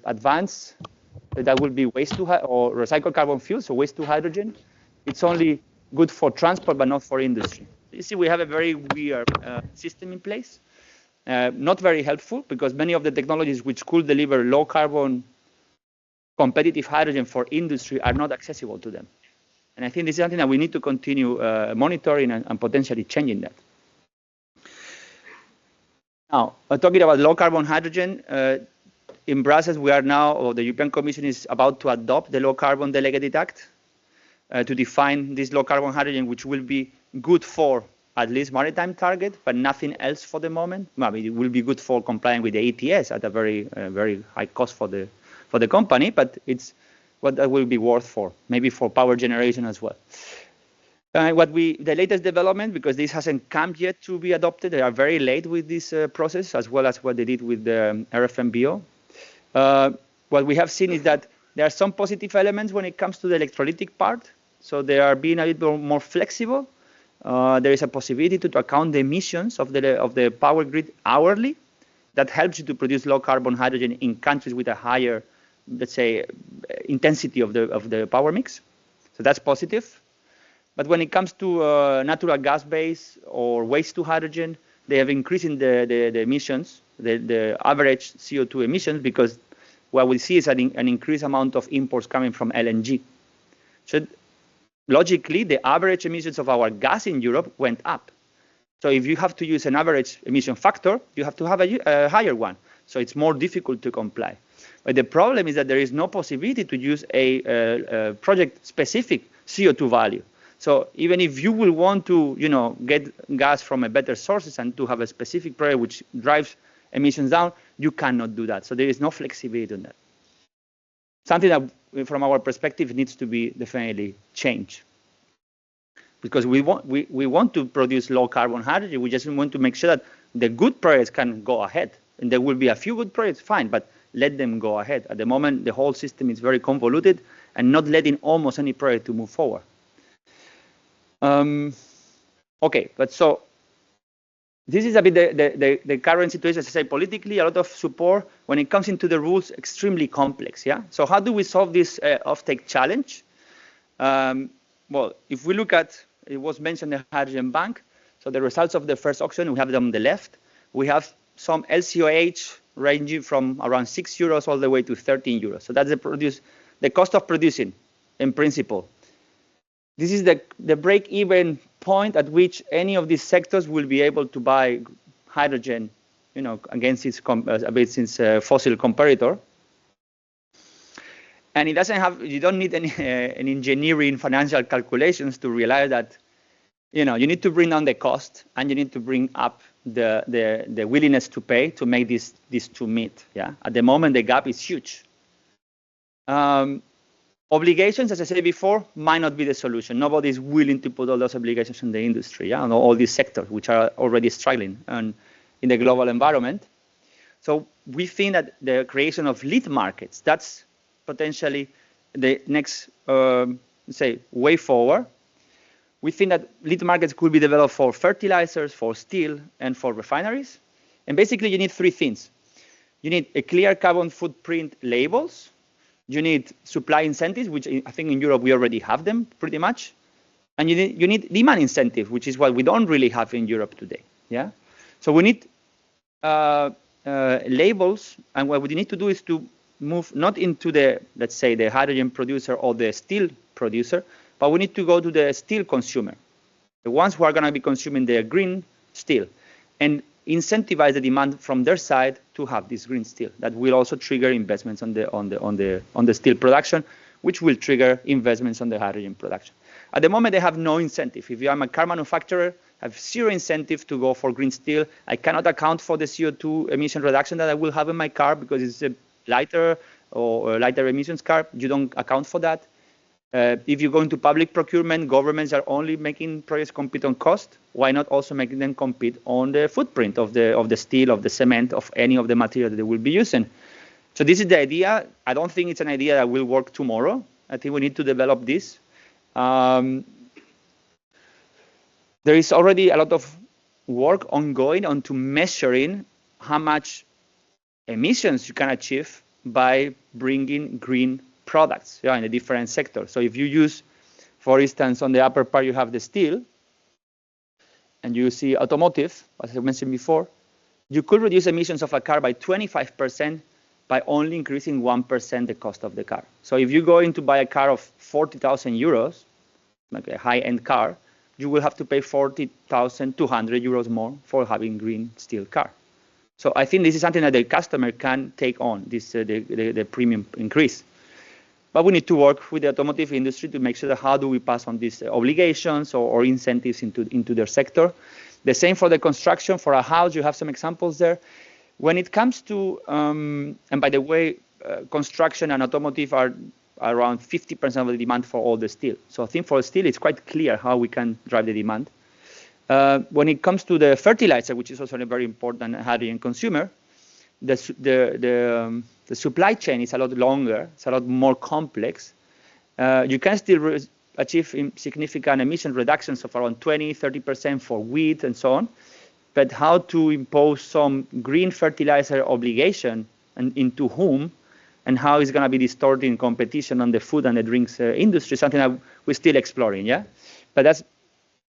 advanced, that will be waste to or recycled carbon fuel, so waste to hydrogen. It's only good for transport, but not for industry. You see, we have a very weird system in place. Not very helpful, because many of the technologies which could deliver low carbon competitive hydrogen for industry are not accessible to them. And I think this is something that we need to continue monitoring and potentially changing that. Now, talking about low carbon hydrogen, in Brussels, we are now, or the European Commission is about to adopt the Low Carbon Delegated Act to define this low carbon hydrogen, which will be good for at least maritime target, but nothing else for the moment. Well, it will be good for complying with the ETS at a very high cost for the company, but it's what that will be worth for, maybe for power generation as well. The latest development, because this hasn't come yet to be adopted, they are very late with this process, as well as what they did with the RFMBO. What we have seen is that there are some positive elements when it comes to the electrolytic part. So they are being a little more flexible. There is a possibility to account the emissions of the power grid hourly. That helps you to produce low carbon hydrogen in countries with a higher, let's say, intensity of the power mix. So that's positive. But when it comes to natural gas base or waste to hydrogen, they have increased in the emissions, the average CO2 emissions, because what we see is an increased amount of imports coming from LNG. So logically, the average emissions of our gas in Europe went up. So if you have to use an average emission factor, you have to have a higher one. So it's more difficult to comply. But the problem is that there is no possibility to use a project-specific CO2 value. So even if you will want to, get gas from a better sources and to have a specific project which drives emissions down, you cannot do that. So there is no flexibility on that. Something that, from our perspective, needs to be definitely changed. Because we want to produce low carbon hydrogen. We just want to make sure that the good projects can go ahead. And there will be a few good projects, fine, but let them go ahead. At the moment, the whole system is very convoluted and not letting almost any project to move forward. Okay, but so this is a bit the current situation. As I say, politically, a lot of support. When it comes into the rules, extremely complex. Yeah. So how do we solve this offtake challenge? Well, if we look at, it was mentioned the hydrogen bank. So the results of the first auction, we have them on the left. We have some LCOH ranging from around 6 euros all the way to 13 euros. So that's the cost of producing, in principle. This is the break-even point at which any of these sectors will be able to buy hydrogen, against its fossil comparator. And it doesn't have. You don't need any engineering financial calculations to realize that, you need to bring down the cost and you need to bring up the willingness to pay to make these two meet. Yeah. At the moment, the gap is huge. Obligations, as I said before, might not be the solution. Nobody is willing to put all those obligations in the industry, and all these sectors which are already struggling in the global environment. So we think that the creation of lead markets, that's potentially the next, way forward. We think that lead markets could be developed for fertilizers, for steel, and for refineries. And basically, you need three things. You need a clear carbon footprint labels. You need supply incentives, which I think in Europe we already have them pretty much. And you need demand incentive, which is what we don't really have in Europe today. Yeah. So we need labels, and what we need to do is to move not into let's say, the hydrogen producer or the steel producer, but we need to go to the steel consumer, the ones who are going to be consuming the green steel, and incentivize the demand from their side to have this green steel. That will also trigger investments on the steel production, which will trigger investments on the hydrogen production. At the moment, they have no incentive. If I'm a car manufacturer, I have zero incentive to go for green steel. I cannot account for the CO2 emission reduction that I will have in my car because it's a lighter emissions car. You don't account for that. If you go into public procurement, governments are only making projects compete on cost. Why not also making them compete on the footprint of the steel, of the cement, of any of the material that they will be using? So this is the idea. I don't think it's an idea that will work tomorrow. I think we need to develop this. There is already a lot of work ongoing onto measuring how much emissions you can achieve by bringing green products in the different sectors. So if you use, for instance, on the upper part, you have the steel, and you see automotive, as I mentioned before, you could reduce emissions of a car by 25% by only increasing 1% the cost of the car. So if you go in to buy a car of 40,000 euros, like a high-end car, you will have to pay 40,200 euros more for having green steel car. So I think this is something that the customer can take on, this the premium increase. But we need to work with the automotive industry to make sure that how do we pass on these obligations or incentives into their sector. The same for the construction. For a house, you have some examples there. When it comes to, and by the way, construction and automotive are around 50% of the demand for all the steel. So I think for steel, it's quite clear how we can drive the demand. When it comes to the fertilizer, which is also a very important hydrogen consumer, the supply chain is a lot longer, it's a lot more complex. You can still achieve significant emission reductions of around 20-30% for wheat and so on, but how to impose some green fertilizer obligation and into whom, and how it's going to be distorting competition on the food and the drinks industry, something that we're still exploring, yeah? But that's,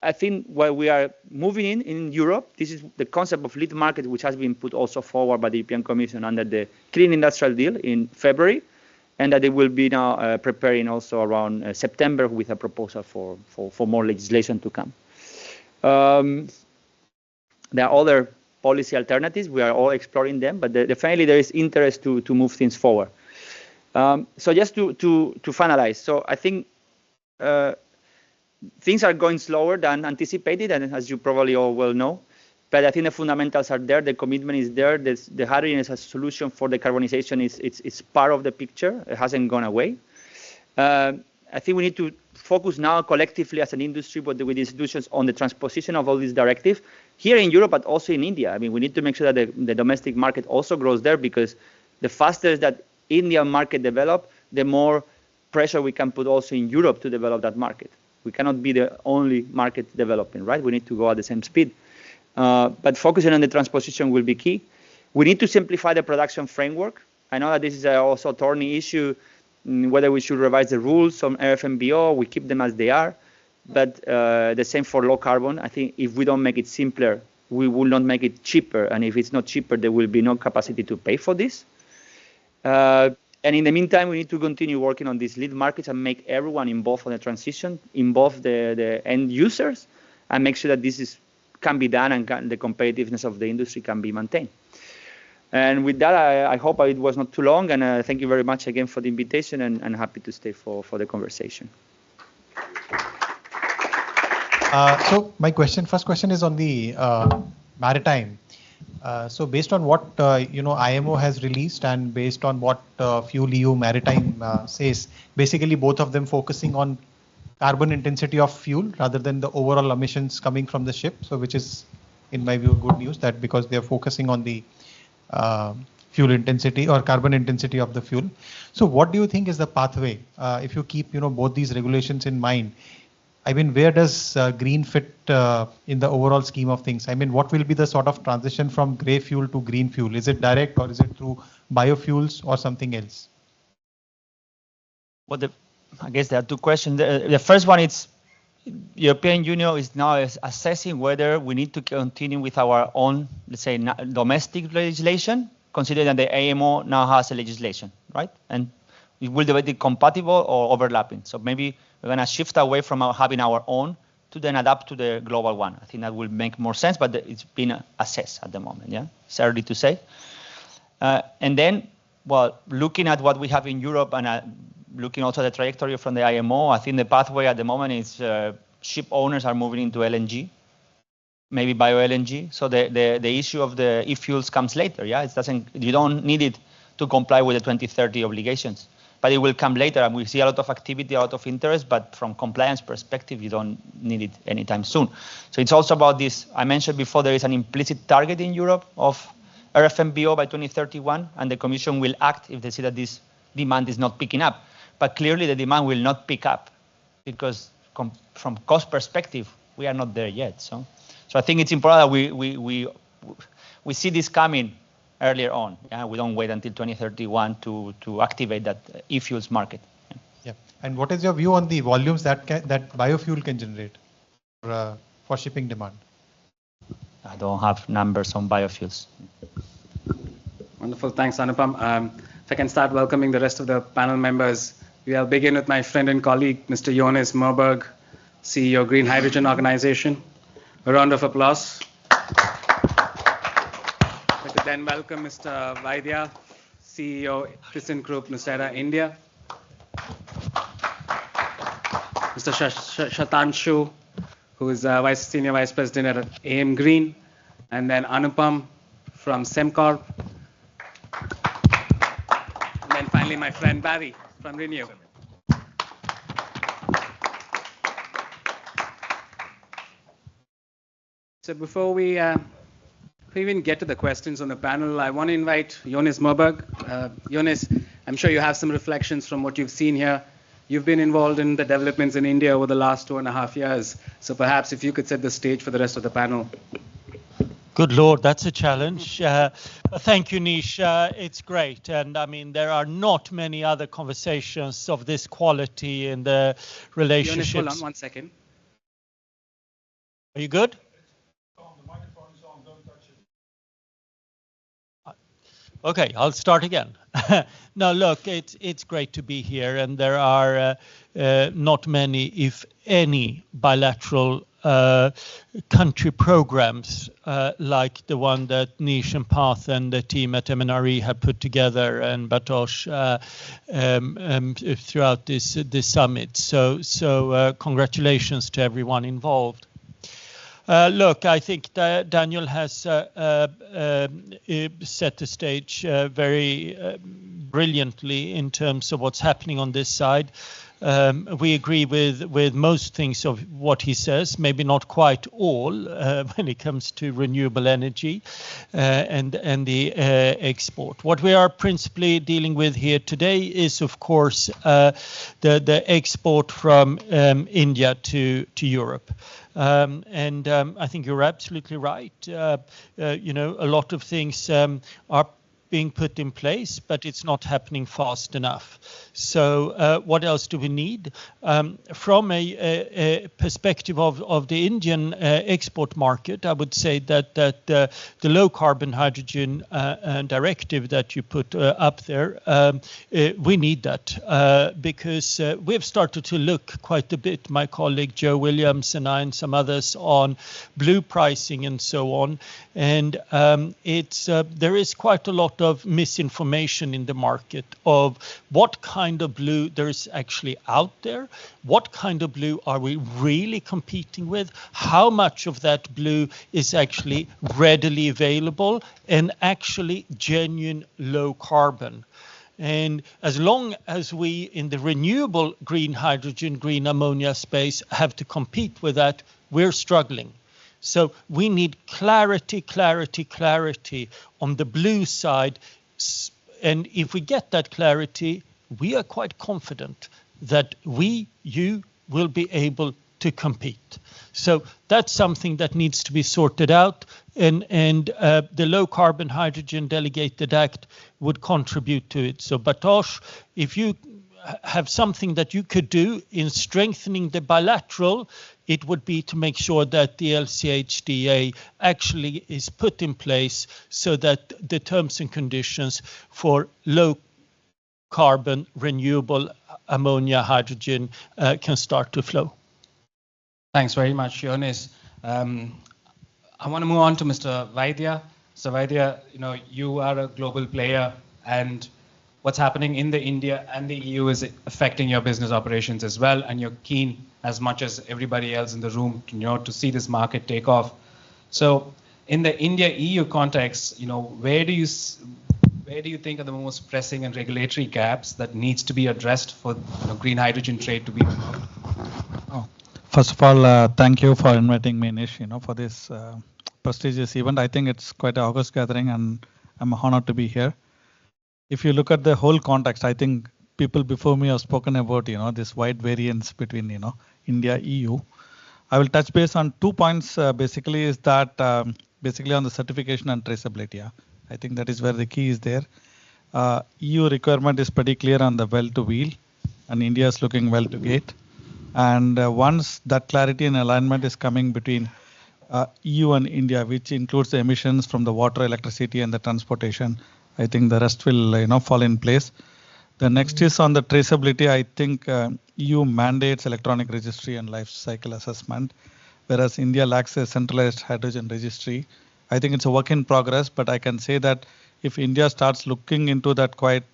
I think, where we are moving in Europe. This is the concept of lead market, which has been put also forward by the European Commission under the Clean Industrial Deal in February, and that they will be now preparing also around September with a proposal for more legislation to come. There are other policy alternatives. We are all exploring them, but definitely there is interest to move things forward. So just to finalize, so I think things are going slower than anticipated, and as you probably all well know, but I think the fundamentals are there, the commitment is there, the hydrogen as a solution for decarbonization is part of the picture, it hasn't gone away. I think we need to focus now collectively as an industry, but with institutions on the transposition of all these directives here in Europe, but also in India. I mean, we need to make sure that the domestic market also grows there, because the faster that Indian market develop, the more pressure we can put also in Europe to develop that market. We cannot be the only market developing, right? We need to go at the same speed. But focusing on the transposition will be key. We need to simplify the production framework. I know that this is also a thorny issue, whether we should revise the rules on RFNBO, we keep them as they are. But the same for low carbon. I think if we don't make it simpler, we will not make it cheaper. And if it's not cheaper, there will be no capacity to pay for this. And in the meantime, we need to continue working on these lead markets and make everyone involved on the transition, involve the end users, and make sure that this can be done and the competitiveness of the industry can be maintained. And with that, I hope it was not too long, and thank you very much again for the invitation, and happy to stay for the conversation. So my first question is on the maritime. So based on what IMO has released and based on what Fuel EU Maritime says, basically both of them focusing on carbon intensity of fuel rather than the overall emissions coming from the ship. So which is, in my view, good news, that because they are focusing on the fuel intensity or carbon intensity of the fuel. So what do you think is the pathway if you keep both these regulations in mind? I mean, where does green fit in the overall scheme of things? I mean, what will be the sort of transition from grey fuel to green fuel? Is it direct, or is it through biofuels or something else? Well, I guess there are two questions. The first one is European Union is now assessing whether we need to continue with our own, let's say, domestic legislation, considering that the IMO now has a legislation, right? And it will be compatible or overlapping. So maybe we're going to shift away from having our own to then adapt to the global one. I think that will make more sense, but it's been assessed at the moment. Yeah, it's early to say. And then, well, looking at what we have in Europe and looking also at the trajectory from the IMO, I think the pathway at the moment is ship owners are moving into LNG, maybe bio-LNG. So the issue of the e-fuels comes later. Yeah, you don't need it to comply with the 2030 obligations. But it will come later, and we see a lot of activity, a lot of interest, but from compliance perspective, you don't need it anytime soon. So it's also about this. I mentioned before there is an implicit target in Europe of RFNBO by 2031, and the Commission will act if they see that this demand is not picking up. But clearly the demand will not pick up because from cost perspective, we are not there yet. So I think it's important that we see this coming earlier on. Yeah? We don't wait until 2031 to activate that e-fuels market. Yeah. And what is your view on the volumes that biofuel can generate for shipping demand? I don't have numbers on biofuels. Wonderful. Thanks, Anupam. If I can start welcoming the rest of the panel members, we'll begin with my friend and colleague, Mr. Jonas Moberg, CEO, Green Hydrogen Organization. A round of applause. Then welcome Mr. Vaidya, CEO, Thyssenkrupp, Nucera, India. Mr. Shatanshu, who is Senior Vice President at AM Green, and then Anupam from Sembcorp, and then finally my friend Barry from Renew. So before we even get to the questions on the panel, I want to invite Jonas Moberg. Jonas, I'm sure you have some reflections from what you've seen here. You've been involved in the developments in India over the last 2.5 years. So perhaps if you could set the stage for the rest of the panel. Good Lord, that's a challenge. Thank you, Nish. It's great. And I mean, there are not many other conversations of this quality in the relationships. Jonas, hold on 1 second. Are you good? Okay, I'll start again. No, look, it's great to be here, and there are not many, if any, bilateral country programs like the one that Nish and Path and the team at MNRE have put together, and Batosh throughout this summit. So congratulations to everyone involved. Look, I think that Daniel has set the stage very brilliantly in terms of what's happening on this side. We agree with most things of what he says, maybe not quite all when it comes to renewable energy and the export. What we are principally dealing with here today is, of course, the export from India to Europe. I think you're absolutely right. A lot of things are being put in place, but it's not happening fast enough. So what else do we need? From a perspective of the Indian export market, I would say that the low carbon hydrogen directive that you put up there, we need that because we've started to look quite a bit, my colleague Joe Williams and I and some others, on blue pricing and so on. And there is quite a lot of misinformation in the market of what kind of blue there is actually out there, what kind of blue are we really competing with, how much of that blue is actually readily available and actually genuine low carbon. And as long as we in the renewable green hydrogen, green ammonia space have to compete with that, we're struggling. So we need clarity on the blue side. And if we get that clarity, we are quite confident that you will be able to compete. So that's something that needs to be sorted out. And the low carbon hydrogen delegated act would contribute to it. So Batosh, if you have something that you could do in strengthening the bilateral, it would be to make sure that the LCHDA actually is put in place so that the terms and conditions for low carbon renewable ammonia hydrogen can start to flow. Thanks very much, Jonas. I want to move on to Mr. Vaidya. So Vaidya, you are a global player, and what's happening in the India and the EU is affecting your business operations as well, and you're keen as much as everybody else in the room, to see this market take off. So in the India-EU context, where do you think are the most pressing and regulatory gaps that needs to be addressed for green hydrogen trade to be promoted? First of all, thank you for inviting me, Nish, for this prestigious event. I think it's quite an august gathering, and I'm honored to be here. If you look at the whole context, I think people before me have spoken about, this wide variance between, India, EU. I will touch base on 2 points. Basically, is that basically on the certification and traceability. Yeah. I think that is where the key is there. EU requirement is pretty clear on the well to wheel, and India is looking well to gate. And once that clarity and alignment is coming between EU and India, which includes the emissions from the water, electricity, and the transportation, I think the rest will fall in place. The next is on the traceability. I think EU mandates electronic registry and life cycle assessment, whereas India lacks a centralized hydrogen registry. I think it's a work in progress, but I can say that if India starts looking into that quite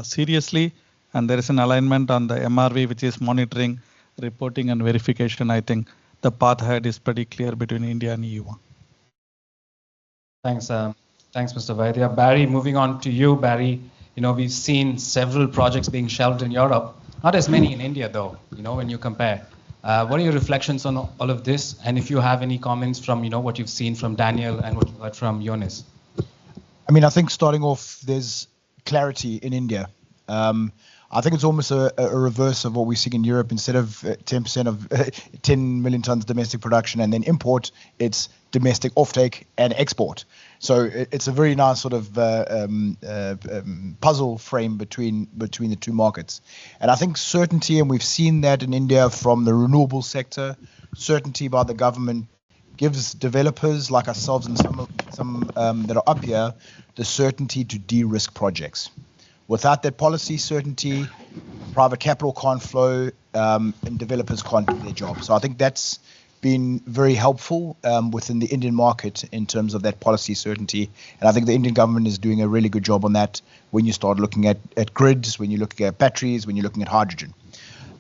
seriously, and there is an alignment on the MRV, which is monitoring reporting and verification, I think the path ahead is pretty clear between India and EU. Thanks, Mr. Vaidya. Barry, moving on to you, Barry. We've seen several projects being shelved in Europe, not as many in India, though. When you compare, what are your reflections on all of this? And if you have any comments from what you've seen from Daniel and what you heard from Jonas. I think starting off, there's clarity in India. I think it's almost a reverse of what we're seeing in Europe. Instead of 10% of 10 million tons domestic production and then import, it's domestic offtake and export. So it's a very nice sort of puzzle frame between the two markets. And I think certainty, and we've seen that in India from the renewable sector, certainty by the government gives developers like ourselves and some that are up here the certainty to de-risk projects. Without that policy certainty, private capital can't flow and developers can't do their job. So I think that's been very helpful within the Indian market in terms of that policy certainty. And I think the Indian government is doing a really good job on that when you start looking at grids, when you're looking at batteries, when you're looking at hydrogen.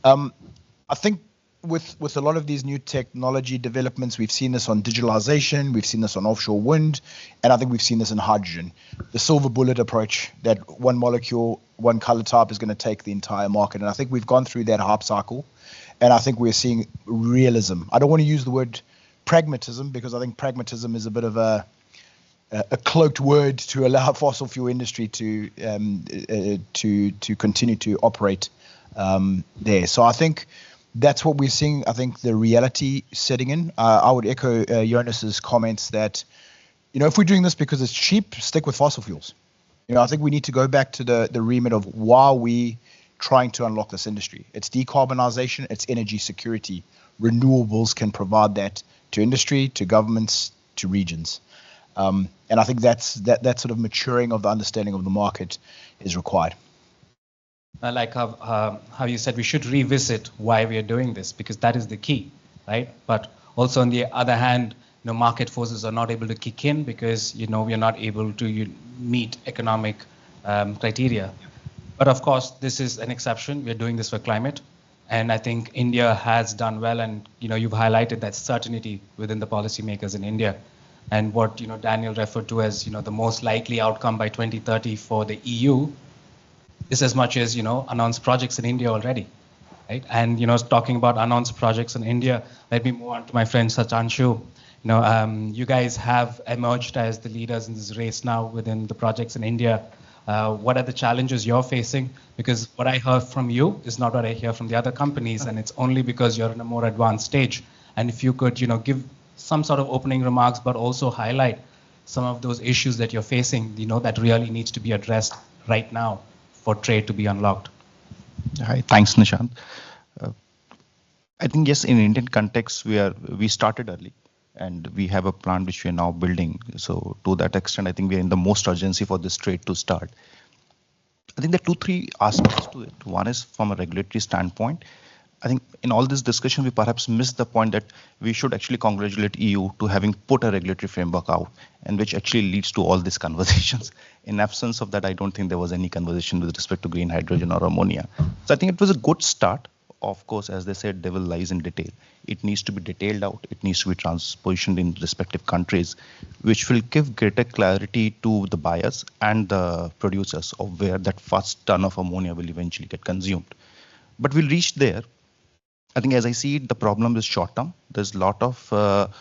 I think with a lot of these new technology developments, we've seen this on digitalization, we've seen this on offshore wind, and I think we've seen this in hydrogen. The silver bullet approach, that one molecule, one color type is going to take the entire market. And I think we've gone through that hype cycle, and I think we're seeing realism. I don't want to use the word pragmatism because I think pragmatism is a bit of a cloaked word to allow fossil fuel industry to continue to operate there. So I think that's what we're seeing. I think the reality setting in. I would echo Jonas's comments that, if we're doing this because it's cheap, stick with fossil fuels. I think we need to go back to the remit of why we trying to unlock this industry. It's decarbonization, it's energy security. Renewables can provide that to industry, to governments, to regions. And I think that sort of maturing of the understanding of the market is required. I like how you said we should revisit why we are doing this, because that is the key, right? But also on the other hand, market forces are not able to kick in because we are not able to meet economic criteria. But of course, this is an exception. We are doing this for climate, and I think India has done well. And you've highlighted that certainty within the policymakers in India, and what Daniel referred to as the most likely outcome by 2030 for the EU. Is as much as announced projects in India already, right? And talking about announced projects in India, let me move on to my friend Shatanshu. You guys have emerged as the leaders in this race now within the projects in India. What are the challenges you're facing? Because what I heard from you is not what I hear from the other companies, and it's only because you're in a more advanced stage. And if you could give some sort of opening remarks, but also highlight some of those issues that you're facing, that really needs to be addressed right now for trade to be unlocked. Hi, thanks, Nishaanth. I think yes, in Indian context, we started early, and we have a plan which we are now building. So to that extent, I think we are in the most urgency for this trade to start. I think there are 2-3 aspects to it. One is from a regulatory standpoint. I think in all this discussion, we perhaps missed the point that we should actually congratulate EU to having put a regulatory framework out, and which actually leads to all these conversations. In absence of that, I don't think there was any conversation with respect to green hydrogen or ammonia. So I think it was a good start. Of course, as they said, devil lies in detail. It needs to be detailed out. It needs to be transpositioned in respective countries, which will give greater clarity to the buyers and the producers of where that first ton of ammonia will eventually get consumed. But we'll reach there. I think as I see it, the problem is short term. There's a lot of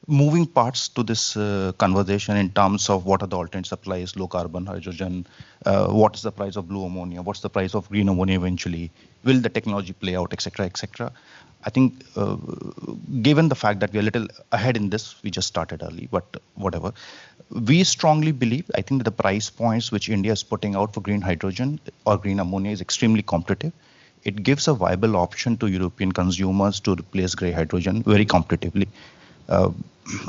moving parts to this conversation in terms of what are the alternate supplies, low carbon, hydrogen, what is the price of blue ammonia, what's the price of green ammonia eventually, will the technology play out, etc., etc. I think given the fact that we are a little ahead in this, we just started early, but whatever. We strongly believe, I think that the price points which India is putting out for green hydrogen or green ammonia is extremely competitive. It gives a viable option to European consumers to replace grey hydrogen very competitively.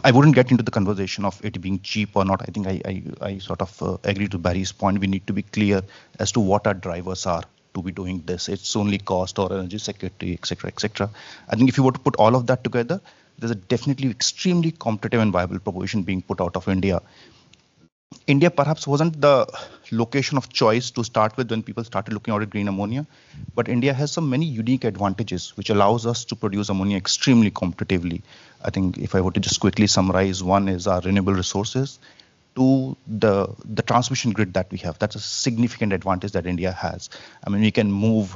I wouldn't get into the conversation of it being cheap or not. I think I sort of agree to Barry's point. We need to be clear as to what our drivers are to be doing this. It's only cost or energy security, etc., etc. I think if you were to put all of that together, there's a definitely extremely competitive and viable proposition being put out of India. India perhaps wasn't the location of choice to start with when people started looking out at green ammonia, but India has some many unique advantages which allows us to produce ammonia extremely competitively. I think if I were to just quickly summarize, one is our renewable resources, two, the transmission grid that we have. That's a significant advantage that India has. I mean, we can move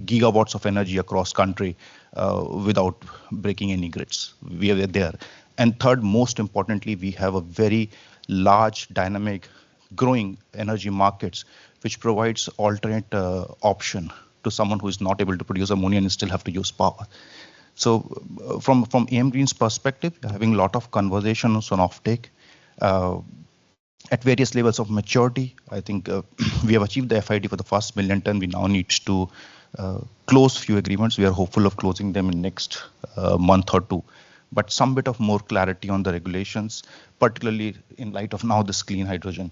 gigawatts of energy across country without breaking any grids. We are there. And third, most importantly, we have a very large, dynamic, growing energy markets, which provides alternate option to someone who is not able to produce ammonia and still have to use power. So from AM Green's perspective, we're having a lot of conversations on offtake at various levels of maturity. I think we have achieved the FID for the first million ton. We now need to close few agreements. We are hopeful of closing them in next month or two. But some bit of more clarity on the regulations, particularly in light of now this clean hydrogen,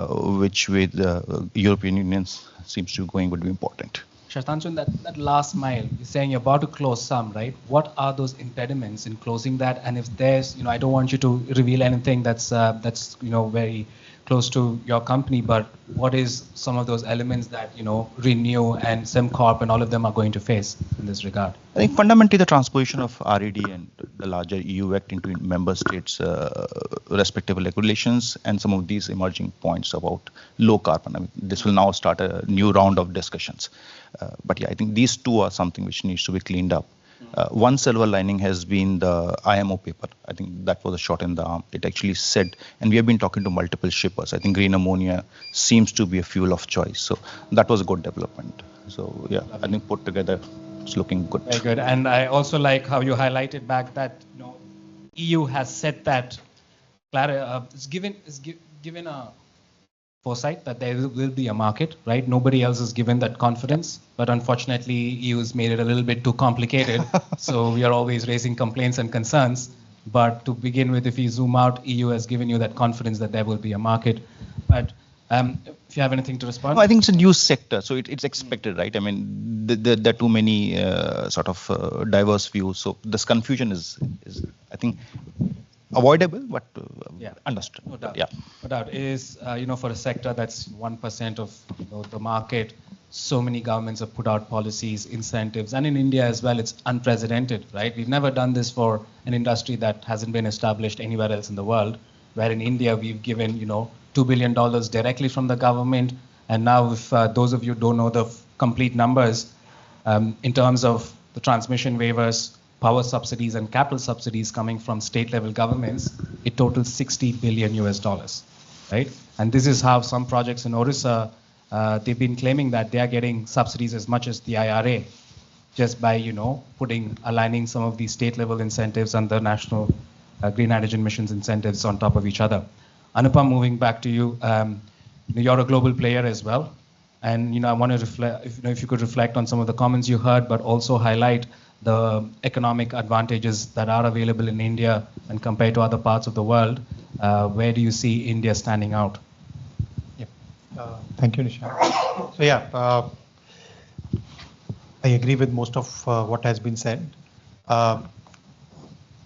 which with the European Union seems to be going, would be important. Shatanshu, that last mile, you're saying you're about to close some, right? What are those impediments in closing that? And if there's, I don't want you to reveal anything that's very close to your company, but what is some of those elements that, Renew and Sembcorp and all of them are going to face in this regard? I think fundamentally the transposition of RED and the larger EU Act into member states' respective regulations and some of these emerging points about low carbon. I mean, this will now start a new round of discussions. But yeah, I think these two are something which needs to be cleaned up. One silver lining has been the IMO paper. I think that was a shot in the arm. It actually said, and we have been talking to multiple shippers, I think green ammonia seems to be a fuel of choice. So that was a good development. So yeah, I think put together, it's looking good. Very good. And I also like how you highlighted back that EU has set that, it's given a foresight that there will be a market, right? Nobody else is given that confidence, but unfortunately EU has made it a little bit too complicated. So we are always raising complaints and concerns. But to begin with, if you zoom out, EU has given you that confidence that there will be a market. But if you have anything to respond? No, I think it's a new sector, so it's expected, right? I mean, there are too many diverse views. So this confusion is I think, avoidable, but understood. No doubt. Yeah. No doubt. It is, for a sector that's 1% of the market, so many governments have put out policies, incentives, and in India as well, it's unprecedented, right? We've never done this for an industry that hasn't been established anywhere else in the world, where in India, we've given, $2 billion directly from the government. And now if those of you don't know the complete numbers, in terms of the transmission waivers, power subsidies and capital subsidies coming from state level governments, it totals $60 billion, right? And this is how some projects in Orissa, they've been claiming that they are getting subsidies as much as the IRA, just by, aligning some of these state level incentives and the national green hydrogen missions incentives on top of each other. Anupam, moving back to you, you're a global player as well. And, I want to reflect, if you could reflect on some of the comments you heard, but also highlight the economic advantages that are available in India and compared to other parts of the world. Where do you see India standing out? Yeah. Thank you, Nishaanth. So yeah, I agree with most of what has been said.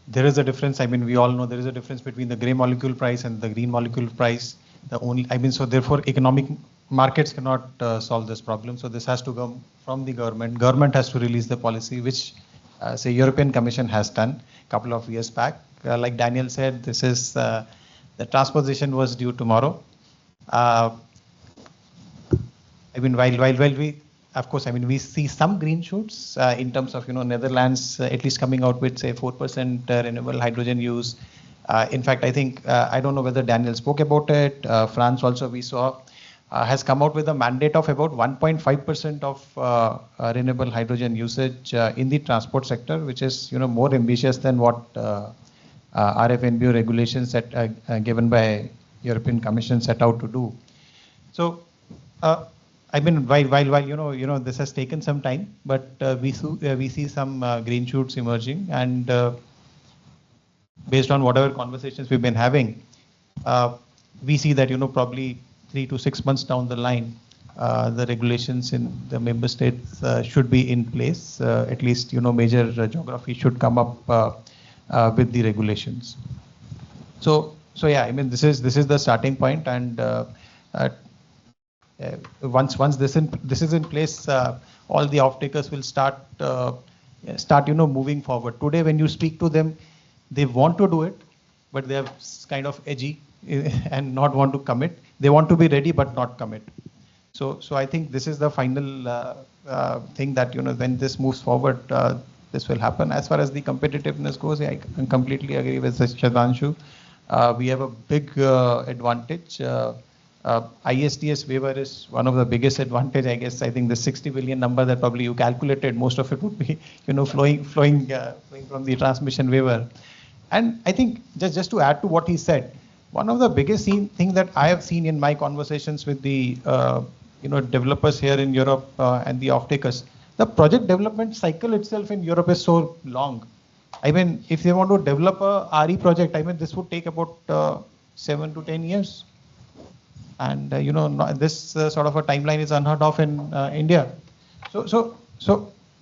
There is a difference. I mean, we all know there is a difference between the gray molecule price and the green molecule price. So therefore, economic markets cannot solve this problem. So this has to come from the government. Government has to release the policy, which say European Commission has done a couple of years back. Like Daniel said, this is the transposition was due tomorrow. I mean, while we, of course, I mean, we see some green shoots in terms of, Netherlands at least coming out with, say, 4% renewable hydrogen use. In fact, I think, I don't know whether Daniel spoke about it. France also, we saw, has come out with a mandate of about 1.5% of renewable hydrogen usage in the transport sector, which is, more ambitious than what RFNBO regulations given by European Commission set out to do. So, I mean, while this has taken some time, but we see some green shoots emerging, and based on whatever conversations we've been having, we see that probably 3 to 6 months down the line, the regulations in the member states should be in place. At least major geography should come up with the regulations. So so yeah, I mean, this is the starting point, and once this is in place, all the off-takers will start moving forward. Today, when you speak to them, they want to do it, but they are kind of edgy and not want to commit. They want to be ready but not commit. So I think this is the final thing that when this moves forward, this will happen. As far as the competitiveness goes, I completely agree with Shatanshu. We have a big advantage. ISTS waiver is one of the biggest advantage, I guess. I think the 60 billion number that probably you calculated, most of it would be flowing from the transmission waiver. And I think just to add to what he said, one of the biggest thing that I have seen in my conversations with the developers here in Europe and the off-takers, the project development cycle itself in Europe is so long. I mean, if they want to develop a RE project, I mean, this would take about 7 to 10 years. And this sort of a timeline is unheard of in India. So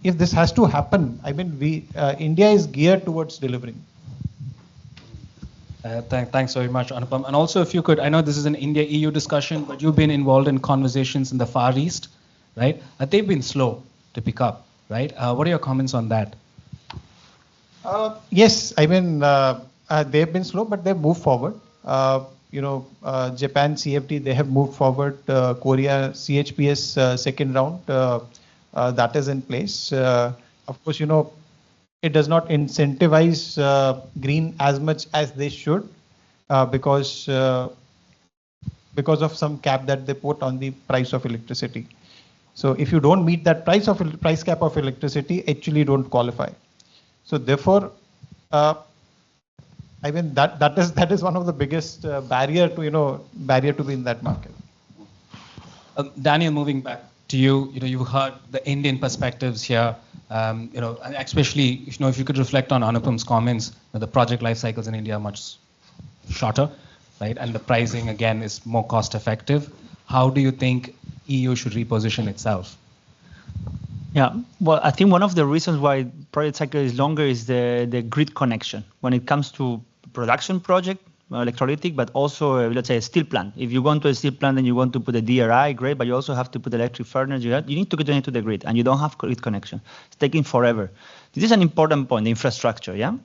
if this has to happen, I mean, India is geared towards delivering. Thanks very much, Anupam. And also, if you could, I know this is an India-EU discussion, but you've been involved in conversations in the Far East, right? They've been slow to pick up, right? What are your comments on that? Yes, I mean, they've been slow, but they've moved forward. Japan CFD, they have moved forward. Korea CHPS second round, that is in place. Of course, it does not incentivize green as much as they should because of some cap that they put on the price of electricity. So if you don't meet that price cap of electricity, actually don't qualify. So therefore, I mean that is one of the biggest barrier to be in that market. Daniel, moving back to you, you've heard the Indian perspectives here. Especially if you could reflect on Anupam's comments, the project life cycles in India are much shorter, right? And the pricing again is more cost effective. How do you think EU should reposition itself? Yeah, well, I think one of the reasons why project cycle is longer is the grid connection when it comes to production project, electrolytic, but also let's say a steel plant. If you go into a steel plant and you want to put a DRI, great, but you also have to put electric furnace. You need to connect to the grid, and you don't have grid connection. It's taking forever. This is an important point, the infrastructure. Yeah.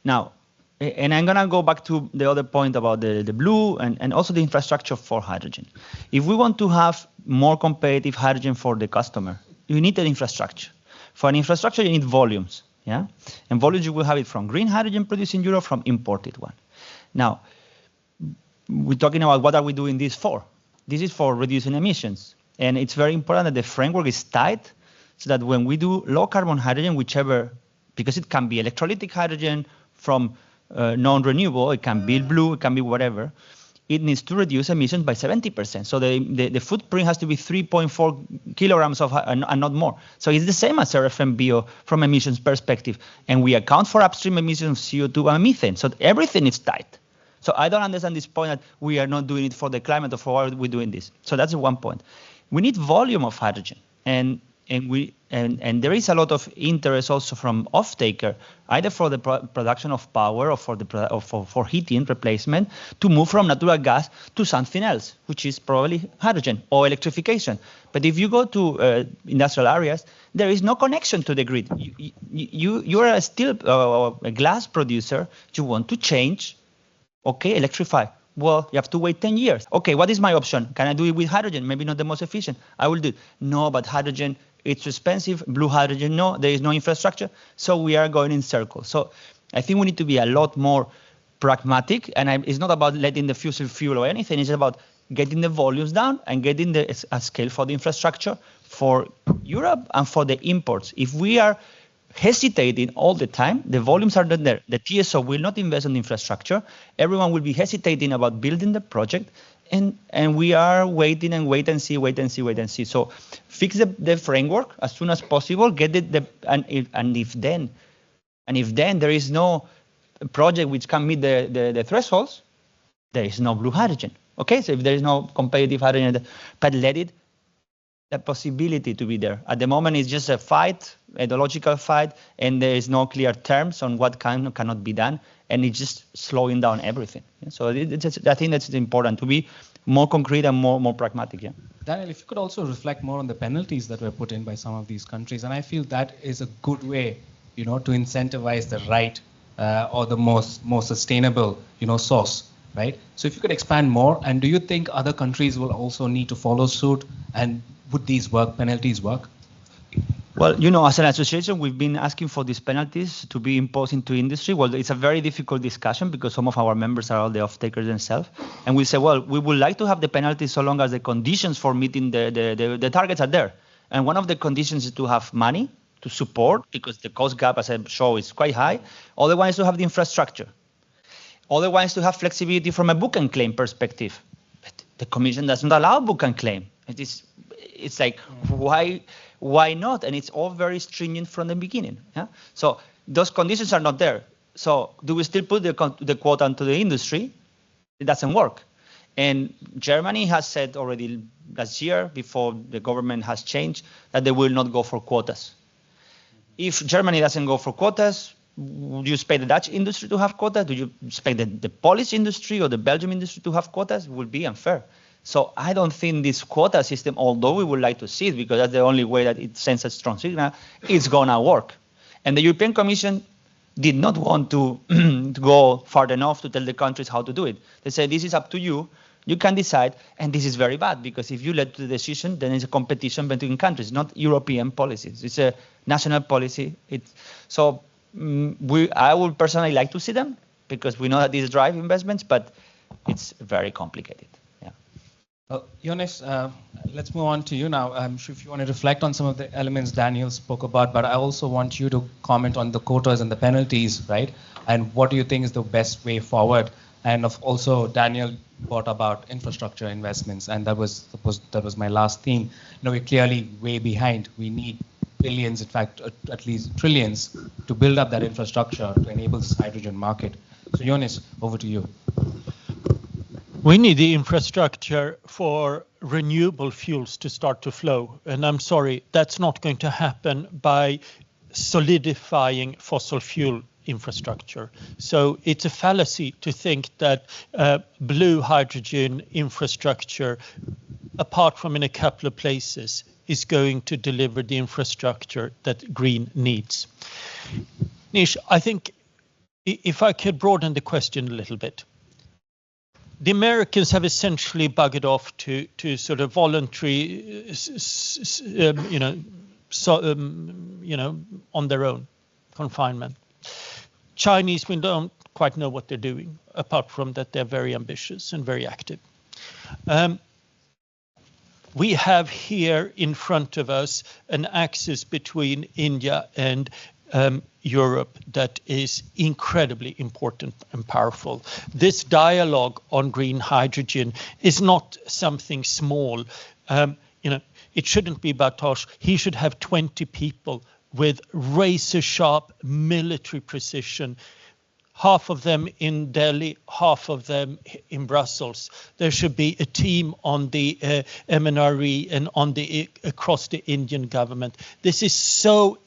Now, and I'm gonna go back to the other point about the blue and also the infrastructure for hydrogen. If we want to have more competitive hydrogen for the customer, you need an infrastructure. For an infrastructure, you need volumes. Yeah, and volumes you will have it from green hydrogen produced in Europe, from imported one. Now, we're talking about what are we doing this for? This is for reducing emissions. And it's very important that the framework is tight so that when we do low carbon hydrogen, because it can be electrolytic hydrogen from non-renewable, it can be blue, it can be whatever, it needs to reduce emissions by 70%. So the footprint has to be 3.4 kilograms and not more. So it's the same as RFMBO from emissions perspective. And we account for upstream emissions of CO2 and methane. So everything is tight. So I don't understand this point that we are not doing it for the climate or for why we're doing this. So that's one point. We need volume of hydrogen, and there is a lot of interest also from off-taker, either for the production of power or for heating replacement, to move from natural gas to something else, which is probably hydrogen or electrification. But if you go to industrial areas, there is no connection to the grid. You are still a glass producer. You want to change. Okay, electrify. Well, you have to wait 10 years. Okay, what is my option? Can I do it with hydrogen? Maybe not the most efficient. I will do it. No, but hydrogen, it's expensive. Blue hydrogen, no, there is no infrastructure. So we are going in circles. So I think we need to be a lot more pragmatic. And it's not about letting the fossil fuel or anything. It's about getting the volumes down and getting a scale for the infrastructure for Europe and for the imports. If we are hesitating all the time, the volumes are not there. The TSO will not invest in the infrastructure. Everyone will be hesitating about building the project, and we are waiting and wait and see. So fix the framework as soon as possible. Get it, and if then there is no project which can meet the thresholds, there is no blue hydrogen. Okay, so if there is no competitive hydrogen, but let it the possibility to be there. At the moment, it's just a fight, ideological fight, and there is no clear terms on what can cannot be done, and it's just slowing down everything. So I think that's important to be more concrete and more pragmatic. Yeah. Daniel, if you could also reflect more on the penalties that were put in by some of these countries, and I feel that is a good way, to incentivize the right or the more sustainable, source, right? So if you could expand more, and do you think other countries will also need to follow suit, and would these penalties work? Well, as an association, we've been asking for these penalties to be imposed into industry. Well, it's a very difficult discussion because some of our members are all the off-takers themselves. And we say, well, we would like to have the penalties so long as the conditions for meeting the targets are there. And one of the conditions is to have money to support, because the cost gap, as I show, is quite high. Other one is to have the infrastructure. Other one is to have flexibility from a book and claim perspective. But the Commission doesn't allow book and claim. It's like, why not? And it's all very stringent from the beginning. Yeah? So those conditions are not there. So do we still put the quota into the industry? It doesn't work. And Germany has said already last year, before the government has changed, that they will not go for quotas. If Germany doesn't go for quotas, would you expect the Dutch industry to have quotas? Do you expect the Polish industry or the Belgian industry to have quotas? It would be unfair. So I don't think this quota system, although we would like to see it, because that's the only way that it sends a strong signal, it's going to work. And the European Commission did not want to go far enough to tell the countries how to do it. They said, this is up to you. You can decide. And this is very bad, because if you let the decision, then it's a competition between countries, not European policies. It's a national policy. I would personally like to see them, because we know that these drive investments, but it's very complicated. Jonas, let's move on to you now. I'm sure if you want to reflect on some of the elements Daniel spoke about, but I also want you to comment on the quotas and the penalties, right? And what do you think is the best way forward? And also, Daniel brought about infrastructure investments, and that was my last theme. We're clearly way behind. We need billions, in fact, at least trillions, to build up that infrastructure to enable this hydrogen market. So, Jonas, over to you. We need the infrastructure for renewable fuels to start to flow. And I'm sorry, that's not going to happen by solidifying fossil fuel infrastructure. So it's a fallacy to think that blue hydrogen infrastructure, apart from in a couple of places, is going to deliver the infrastructure that green needs. Nish, I think if I could broaden the question a little bit. The Americans have essentially buggered off to sort of voluntary, on their own confinement. Chinese, we don't quite know what they're doing, apart from that they're very ambitious and very active. We have here in front of us an axis between India and Europe that is incredibly important and powerful. This dialogue on green hydrogen is not something small. It shouldn't be Batosh. He should have 20 people with razor-sharp military precision, half of them in Delhi, half of them in Brussels. There should be a team on the MNRE and across the Indian government. This is so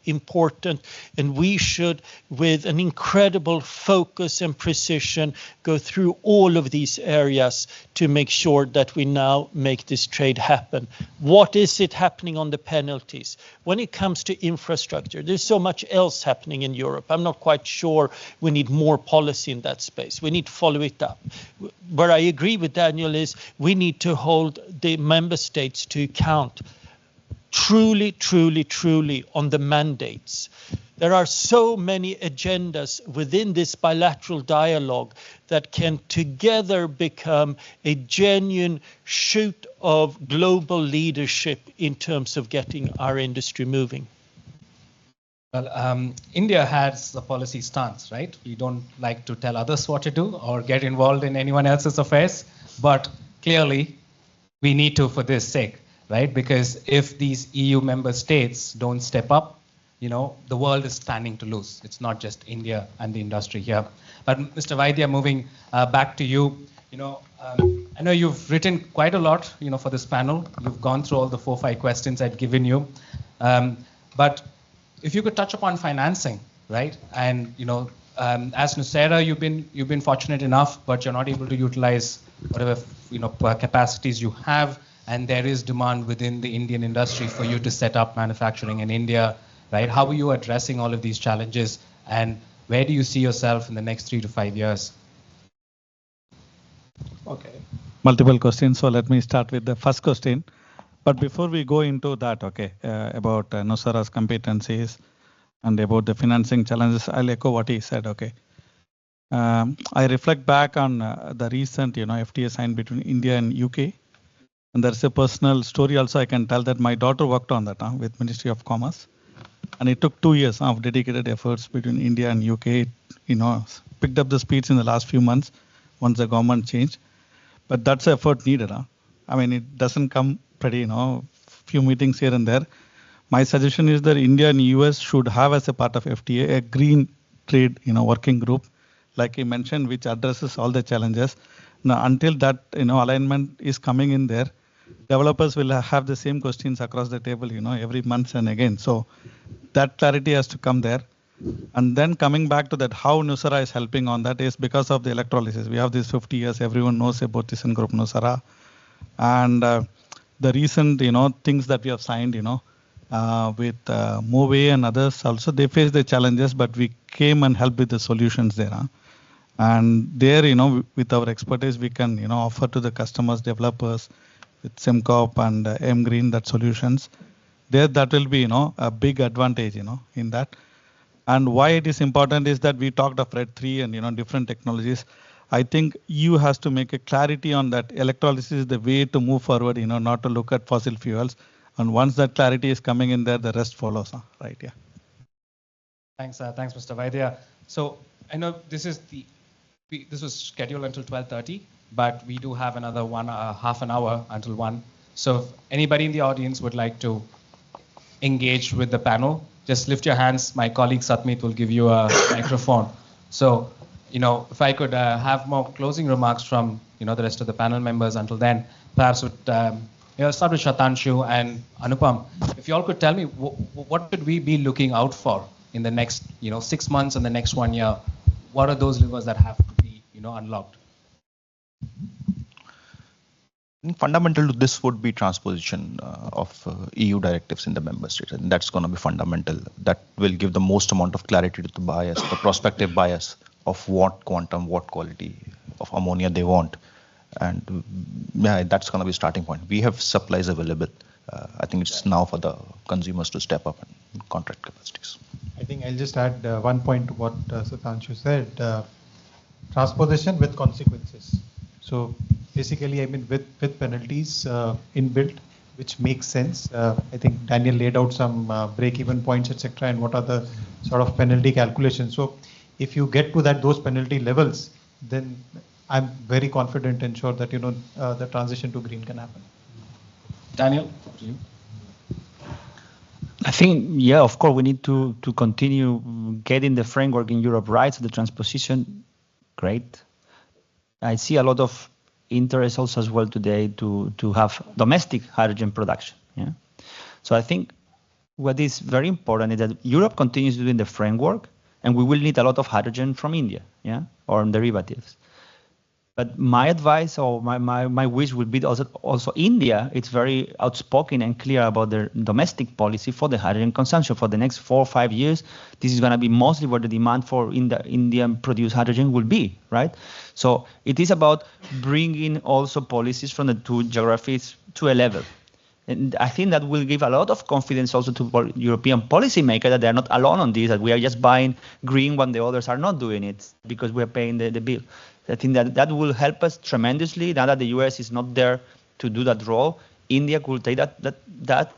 important, and we should, with an incredible focus and precision, go through all of these areas to make sure that we now make this trade happen. What is it happening on the penalties? When it comes to infrastructure, there's so much else happening in Europe. I'm not quite sure we need more policy in that space. We need to follow it up. Where I agree with Daniel is we need to hold the member states to account truly on the mandates. There are so many agendas within this bilateral dialogue that can together become a genuine shoot of global leadership in terms of getting our industry moving. Well, India has a policy stance, right? We don't like to tell others what to do or get involved in anyone else's affairs, but clearly we need to for this sake, right? Because if these EU member states don't step up, the world is standing to lose. It's not just India and the industry here. But Mr. Vaidya, moving back to you, I know you've written quite a lot, for this panel. You've gone through all the 4 or 5 questions I'd given you. But if you could touch upon financing, right? And as Nucera, you've been fortunate enough, but you're not able to utilize whatever capacities you have, and there is demand within the Indian industry for you to set up manufacturing in India, right? How are you addressing all of these challenges, and where do you see yourself in the next 3 to 5 years? Okay. Multiple questions. So let me start with the first question. But before we go into that, okay, about Nucera's competencies and about the financing challenges, I'll echo what he said. Okay. I reflect back on the recent, FTA signed between India and UK, and there's a personal story also I can tell that my daughter worked on that with Ministry of Commerce, and it took 2 years of dedicated efforts between India and UK. Picked up the speeds in the last few months once the government changed. But that's the effort needed. I mean, it doesn't come pretty, few meetings here and there. My suggestion is that India and US should have as a part of FTA a green trade, working group, like he mentioned, which addresses all the challenges. Now, until that, alignment is coming in there, developers will have the same questions across the table, every month and again. So that clarity has to come there. And then coming back to that, how Nucera is helping on that is because of the electrolysis. We have these 50 years, everyone knows about Thyssenkrupp Nucera. And the recent, things that we have signed, with Moberg and others also, they face the challenges, but we came and helped with the solutions there. And there, with our expertise, we can, offer to the customers, developers, with Sembcorp and M Green, that solutions. There, that will be, a big advantage, in that. And why it is important is that we talked of RED 3 and different technologies. I think EU has to make a clarity on that. Electrolysis is the way to move forward, not to look at fossil fuels. And once that clarity is coming in there, the rest follows. Right? Yeah. Thanks, Mr. Vaidya. So I know this was scheduled until 12:30, but we do have another half an hour until 1. So if anybody in the audience would like to engage with the panel, just lift your hands. My colleague Satmeet will give you a microphone. So, if I could have more closing remarks from, the rest of the panel members until then, perhaps would start with Shatanshu and Anupam. If you all could tell me, what should we be looking out for in the next, 6 months and the next 1 year? What are those levers that have to be, unlocked? Fundamental to this would be transposition of EU directives in the member states, and that's going to be fundamental. That will give the most amount of clarity to the buyers, the prospective buyers, of what quantum, what quality of ammonia they want, and that's going to be a starting point. We have supplies available. I think it's now for the consumers to step up and contract capacities. I think I'll just add one point to what Shatanshu said. Transposition with consequences. So basically, I mean, with penalties inbuilt, which makes sense. I think Daniel laid out some break-even points, etc., and what are the sort of penalty calculations. So if you get to those penalty levels, then I'm very confident and sure that the transition to green can happen. Daniel, to you. I think, of course, we need to continue getting the framework in Europe right. So the transposition, great. I see a lot of interest also as well today to have domestic hydrogen production. Yeah. So I think what is very important is that Europe continues doing the framework, and we will need a lot of hydrogen from India, or derivatives. But my advice or my wish would be also India. It's very outspoken and clear about their domestic policy for the hydrogen consumption for the next 4 or 5 years. This is going to be mostly where the demand for Indian produced hydrogen will be, right? So it is about bringing also policies from the two geographies to a level. And I think that will give a lot of confidence also to European policymakers that they are not alone on this, that we are just buying green when the others are not doing it because we're paying the bill. I think that will help us tremendously. Now that the US is not there to do that role, India could take that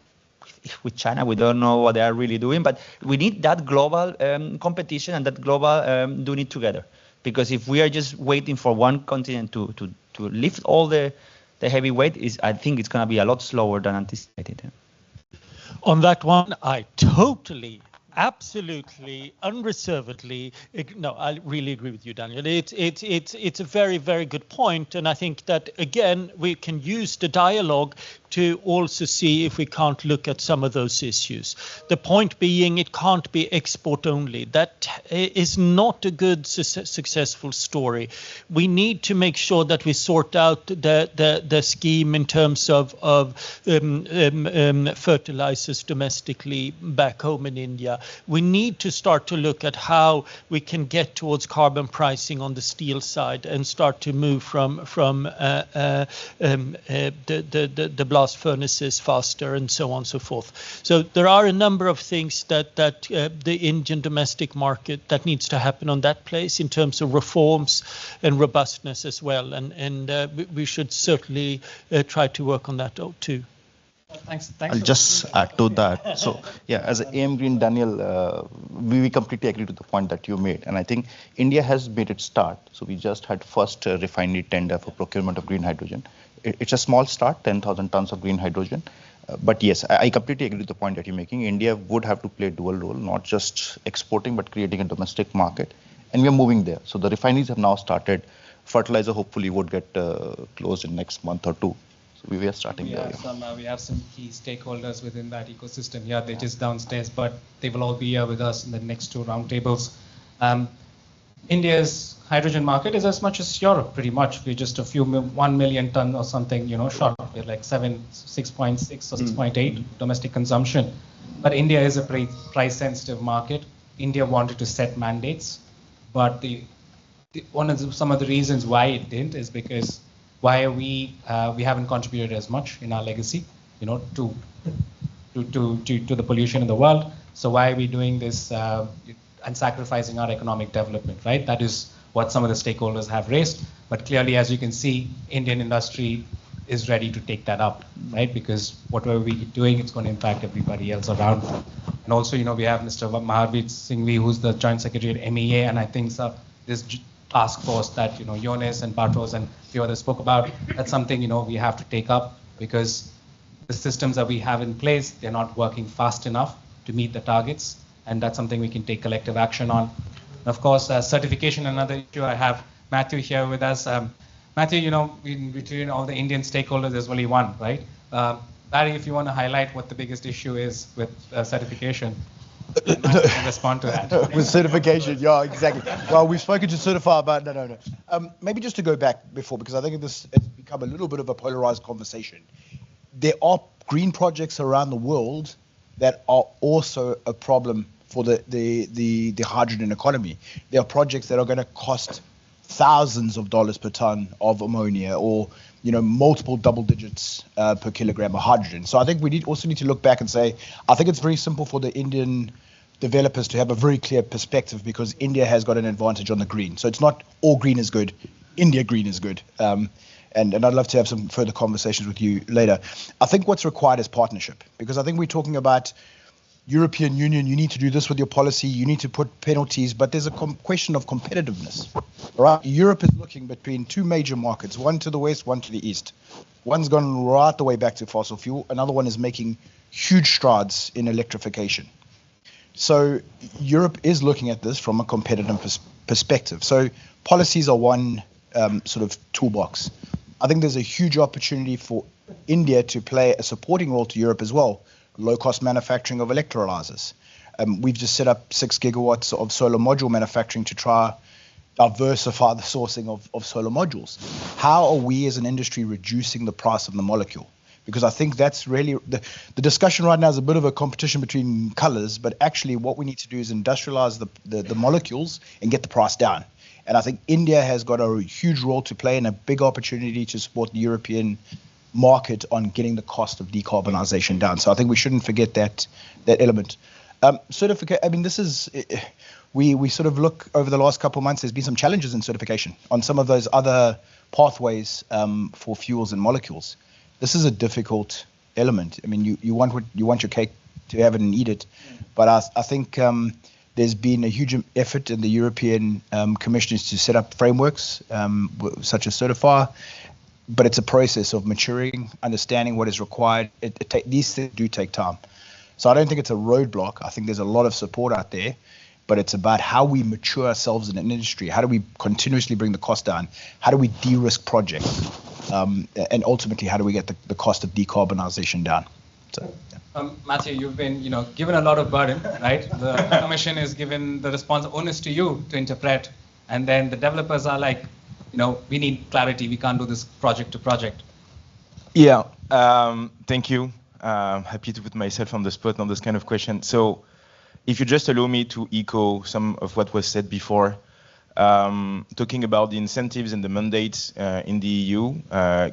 with China. We don't know what they are really doing, but we need that global competition and that global doing it together. Because if we are just waiting for one continent to lift all the heavy weight, I think it's going to be a lot slower than anticipated. On that one, I totally Absolutely, unreservedly. No, I really agree with you, Daniel. It's a very, very good point, and I think that again we can use the dialogue to also see if we can't look at some of those issues. The point being, it can't be export only. That is not a good successful story. We need to make sure that we sort out the scheme in terms of fertilizers domestically back home in India. We need to start to look at how we can get towards carbon pricing on the steel side and start to move from the blast furnaces faster and so on and so forth. So there are a number of things that the Indian domestic market that needs to happen on that place in terms of reforms and robustness as well. And we should certainly try to work on that too. Thanks. I'll just add to that. So, yeah, as an AM Green, Daniel, we completely agree to the point that you made. And I think India has made its start. So we just had first refinery tender for procurement of green hydrogen. It's a small start, 10,000 tons of green hydrogen. But yes, I completely agree with the point that you're making. India would have to play a dual role, not just exporting, but creating a domestic market. And we're moving there. So the refineries have now started. Fertilizer hopefully would get closed in next month or two. So we are starting there. We have some key stakeholders within that ecosystem here. They're just downstairs, but they will all be here with us in the next two roundtables. India's hydrogen market is as much as Europe, pretty much. We're just 1 million ton or something, short. We're like 6.6 or 6.8 domestic consumption. But India is a price-sensitive market. India wanted to set mandates, but some of the reasons why it didn't is because we haven't contributed as much in our legacy, to the pollution in the world. So why are we doing this and sacrificing our economic development, right? That is what some of the stakeholders have raised. But clearly, as you can see, Indian industry is ready to take that up, right? Because whatever we keep doing, it's going to impact everybody else around. And also, we have Mr. Maharveer Singhvi, who's the Joint Secretary at MEA, and I think this task force that Jonas and Bartos and a few others spoke about, that's something we have to take up, because the systems that we have in place, they're not working fast enough to meet the targets, and that's something we can take collective action on. And of course, certification, another issue. I have Matthew here with us. Matthew, between all the Indian stakeholders, there's only one, right? Barry, if you want to highlight what the biggest issue is with certification. Respond to that. With certification, yeah, exactly. Well, we've spoken to Certify, but no. Maybe just to go back before, because I think this has become a little bit of a polarized conversation. There are green projects around the world that are also a problem for the hydrogen economy. There are projects that are going to cost thousands of dollars per ton of ammonia, or multiple double digits per kilogram of hydrogen. So I think we also need to look back and say, I think it's very simple for the Indian developers to have a very clear perspective, because India has got an advantage on the green. So it's not all green is good, India green is good. And I'd love to have some further conversations with you later. I think what's required is partnership, because I think we're talking about European Union, you need to do this with your policy, you need to put penalties, but there's a question of competitiveness. Right? Europe is looking between two major markets, one to the west, one to the east. One's gone right the way back to fossil fuel, another one is making huge strides in electrification. So Europe is looking at this from a competitive perspective. So policies are one sort of toolbox. I think there's a huge opportunity for India to play a supporting role to Europe as well. Low-cost manufacturing of electrolyzers. We've just set up 6 gigawatts of solar module manufacturing to try diversify the sourcing of solar modules. How are we as an industry reducing the price of the molecule? Because I think that's really the discussion right now is a bit of a competition between colors, but actually what we need to do is industrialize the molecules and get the price down. And I think India has got a huge role to play and a big opportunity to support the European market on getting the cost of decarbonization down. So I think we shouldn't forget that element. Certification, I mean, this is, we sort of look over the last couple of months, there's been some challenges in certification on some of those other pathways for fuels and molecules. This is a difficult element. I mean, you want your cake to have it and eat it, but I think there's been a huge effort in the European commissioners to set up frameworks such as Certify. But it's a process of maturing, understanding what is required. These things do take time. So I don't think it's a roadblock. I think there's a lot of support out there, but it's about how we mature ourselves in an industry. How do we continuously bring the cost down? How do we de-risk projects? And ultimately, how do we get the cost of decarbonization down? So, yeah. Matthew, you've been, given a lot of burden, right? The commission is given the onus to you to interpret, and then the developers are like, we need clarity. We can't do this project to project. Yeah, thank you. Happy to put myself on the spot on this kind of question. So, if you just allow me to echo some of what was said before, talking about the incentives and the mandates in the EU,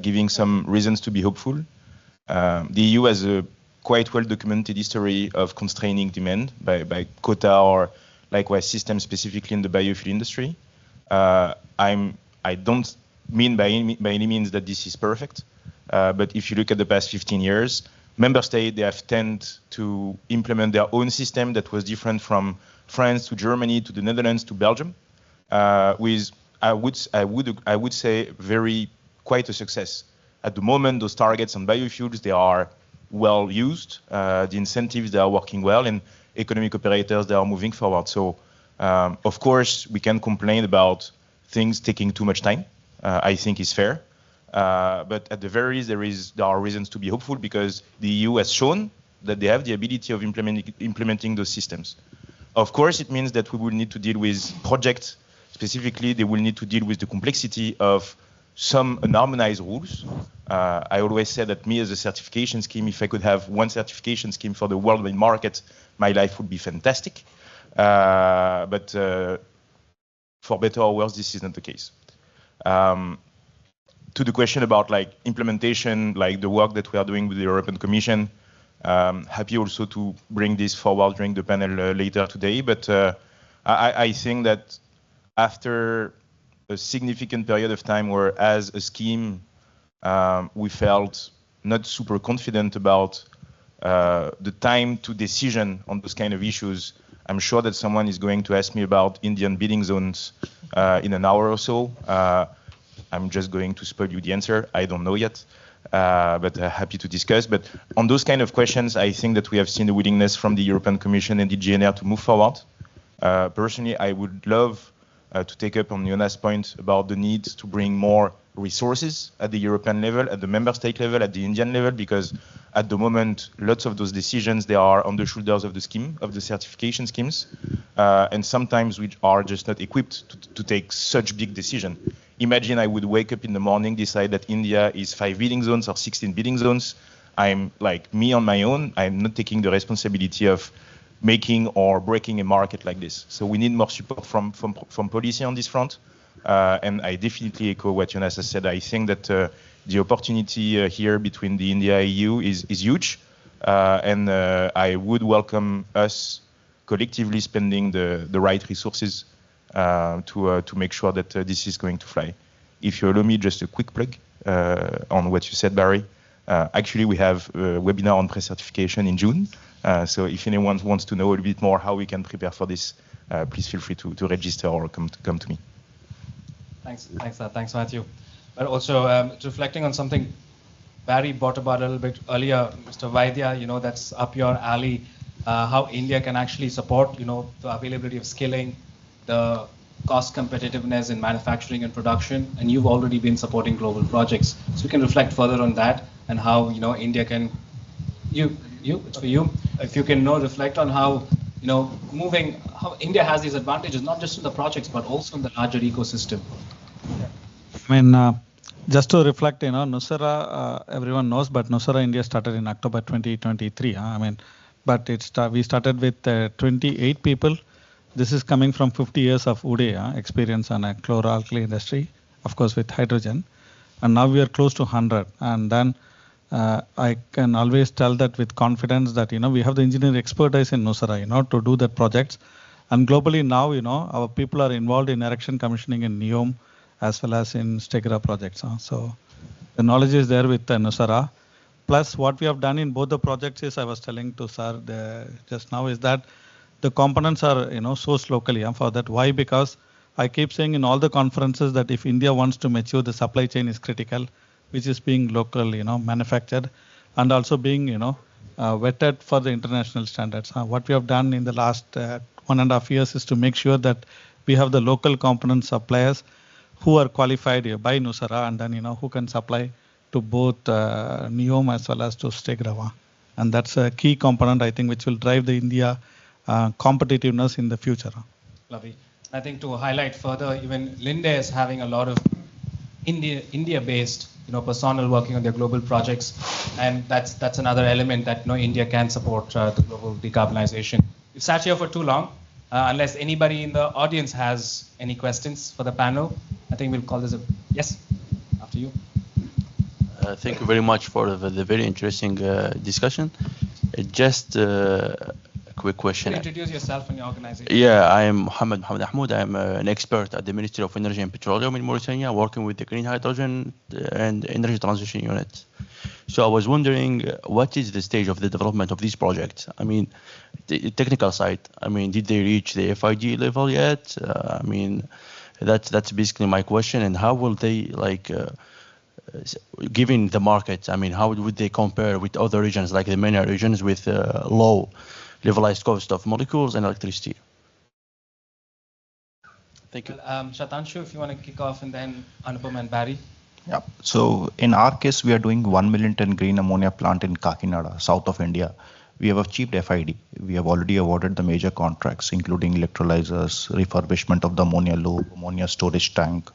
giving some reasons to be hopeful. The EU has a quite well-documented history of constraining demand by quota or likewise systems specifically in the biofuel industry. I don't mean by any means that this is perfect, but if you look at the past 15 years, member states, they have tended to implement their own system that was different from France to Germany to the Netherlands to Belgium, with I would say quite a success. At the moment, those targets on biofuels, they are well used. The incentives, they are working well, and economic operators, they are moving forward. So, of course, we can complain about things taking too much time. I think is fair. But at the very least, there are reasons to be hopeful because the EU has shown that they have the ability of implementing those systems. Of course, it means that we will need to deal with projects. Specifically, they will need to deal with the complexity of some harmonized rules. I always said that me as a certification scheme, if I could have one certification scheme for the worldwide market, my life would be fantastic. But for better or worse, this is not the case. To the question about implementation, the work that we are doing with the European Commission, happy also to bring this forward during the panel later today. But I think that after a significant period of time where as a scheme, we felt not super confident about the time to decision on those kind of issues, I'm sure that someone is going to ask me about Indian bidding zones in an hour or so. I'm just going to spoil you the answer. I don't know yet, but happy to discuss. But on those kind of questions, I think that we have seen the willingness from the European Commission and the GNR to move forward. Personally, I would love to take up on Jonas' point about the need to bring more resources at the European level, at the member state level, at the Indian level, because at the moment, lots of those decisions, they are on the shoulders of the scheme, of the certification schemes, and sometimes we are just not equipped to take such big decision. Imagine I would wake up in the morning, decide that India is 5 bidding zones or 16 bidding zones. I'm like me on my own. I'm not taking the responsibility of making or breaking a market like this. So we need more support from policy on this front. And I definitely echo what Jonas has said. I think that the opportunity here between the India and EU is huge. And I would welcome us collectively spending the right resources to make sure that this is going to fly. If you allow me just a quick plug on what you said, Barry. Actually, we have a webinar on pre-certification in June. So if anyone wants to know a little bit more how we can prepare for this, please feel free to register or come to me. Thanks, Matthew. But also reflecting on something Barry brought about a little bit earlier, Mr. Vaidya, that's up your alley. How India can actually support, the availability of skilling, the cost competitiveness in manufacturing and production, and you've already been supporting global projects. So we can reflect further on that and how India can, it's for you, if you can reflect on how how India has these advantages not just in the projects but also in the larger ecosystem. I mean, just to reflect, Nucera, everyone knows, but Nucera India started in October 2023. But we started with 28 people. This is coming from 50 years of UDE experience on a chlor-alkali industry, of course with hydrogen. And now we are close to 100. And then I can always tell that with confidence that, we have the engineering expertise in Nucera, to do that projects. And globally now, our people are involved in erection commissioning in NEOM as well as in Stegra projects. So the knowledge is there with Nucera. Plus what we have done in both the projects is, I was telling to sir just now, is that the components are, sourced locally for that. Why? Because I keep saying in all the conferences that if India wants to mature, the supply chain is critical, which is being local, manufactured, and also being, vetted for the international standards. What we have done in the last 1.5 years is to make sure that we have the local component suppliers who are qualified here by Nucera, and then who can supply to both NEOM as well as to Stegrava. And that's a key component, I think, which will drive the India competitiveness in the future. Lovely. I think to highlight further, even Linde is having a lot of India-based personnel working on their global projects, and that's another element that India can support the global decarbonization. We've sat here for too long. Unless anybody in the audience has any questions for the panel, I think we'll call this a yes. After you. Thank you very much for the very interesting discussion. Just a quick question. Can you introduce yourself and your organization? Yeah, I am Mohammed Ahmoud. I'm an expert at the Ministry of Energy and Petroleum in Mauritania, working with the Green Hydrogen and Energy Transition Unit. So I was wondering, what is the stage of the development of these projects? I mean, the technical side. I mean, did they reach the FID level yet? I mean, that's basically my question. And how will they given the market? I mean, how would they compare with other regions, like the MENA regions, with low levelized cost of molecules and electricity? Thank you. Shatanshu, if you want to kick off, and then Anupam and Barry. Yeah. So in our case, we are doing 1 million ton green ammonia plant in Kakinada, south of India. We have achieved FID. We have already awarded the major contracts, including electrolyzers, refurbishment of the ammonia loop, ammonia storage tank,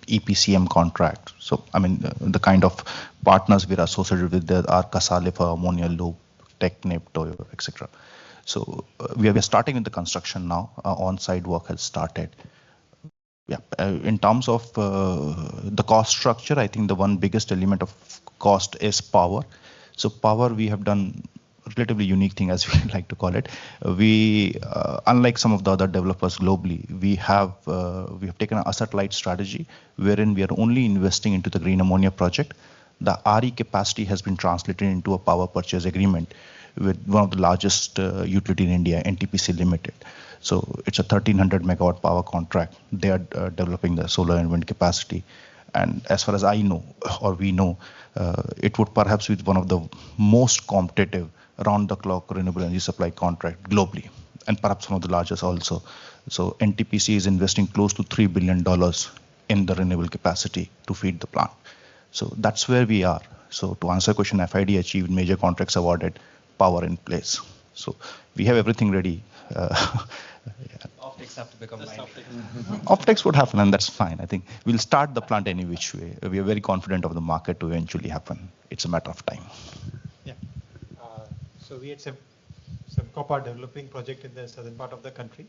EPCM contract. So, I mean, the kind of partners we are associated with are Casale for ammonia loop, Technip, Toyo, etc. So we are starting with the construction now. On-site work has started. Yeah, in terms of the cost structure, I think the one biggest element of cost is power. So power, we have done relatively unique thing, as we like to call it. We, unlike some of the other developers globally, we have taken an asset-light strategy wherein we are only investing into the green ammonia project. The RE capacity has been translated into a power purchase agreement with one of the largest utility in India, NTPC Limited. So it's a 1300 megawatt power contract. They are developing the solar and wind capacity. And as far as I know, or we know, it would perhaps be one of the most competitive round-the-clock renewable energy supply contract globally, and perhaps one of the largest also. So NTPC is investing close to $3 billion in the renewable capacity to feed the plant. So that's where we are. So to answer your question, FID achieved, major contracts awarded, power in place. So we have everything ready. Optics have to become Optics would happen, and that's fine. I think we'll start the plant any which way. We are very confident of the market to eventually happen. It's a matter of time. Yeah. So we at Sembcorp are developing project in the southern part of the country.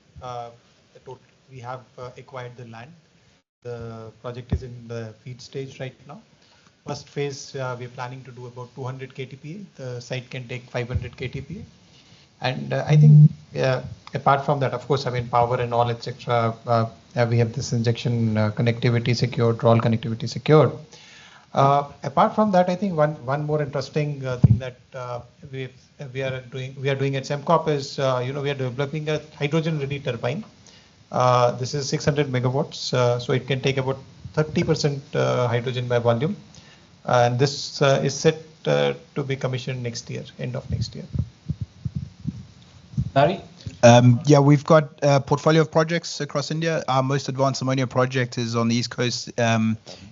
We have acquired the land. The project is in the feed stage right now. First phase, we are planning to do about 200 KTPA. The site can take 500 KTPA. And I think apart from that, of course, I mean, power and all, etc. We have this injection connectivity secured, roll connectivity secured. Apart from that, I think one more interesting thing that we are doing at Sembcorp is we are developing a hydrogen-ready turbine. This is 600 megawatts, so it can take about 30% hydrogen by volume, and this is set to be commissioned next year, end of next year. Barry? Yeah, we've got a portfolio of projects across India. Our most advanced ammonia project is on the east coast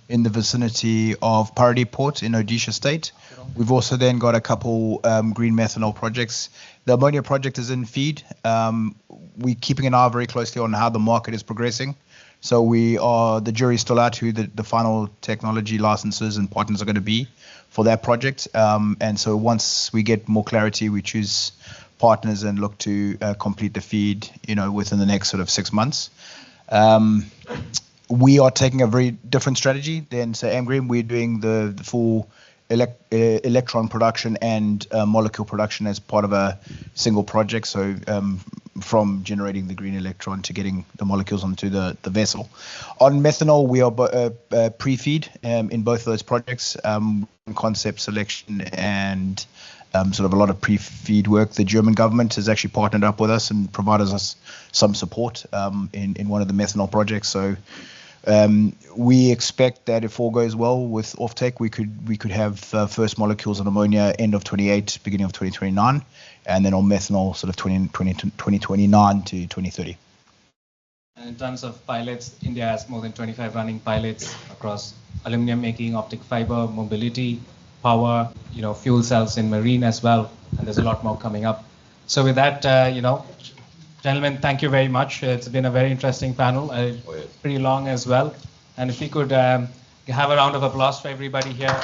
in the vicinity of Paradip Port in Odisha state. We've also then got a couple green methanol projects. The ammonia project is in feed. We're keeping an eye very closely on how the market is progressing. So the jury's still out who the final technology licenses and partners are going to be for that project. And so once we get more clarity, we choose partners and look to complete the feed, within the next sort of 6 months. We are taking a very different strategy than say Green. We're doing the full electron production and molecule production as part of a single project. So from generating the green electron to getting the molecules onto the vessel. On methanol, we are pre-feed in both of those projects, concept selection and sort of a lot of pre-feed work. The German government has actually partnered up with us and provided us some support in one of the methanol projects. So We expect that if all goes well with offtake, we could have first molecules on ammonia end of 28, beginning of 2029, and then on methanol sort of 2029 to 2030. And in terms of pilots, India has more than 25 running pilots across aluminum making, optic fiber, mobility, power, fuel cells in marine as well, and there's a lot more coming up. So with that, gentlemen, thank you very much. It's been a very interesting panel, pretty long as well. And if we could have a round of applause for everybody here.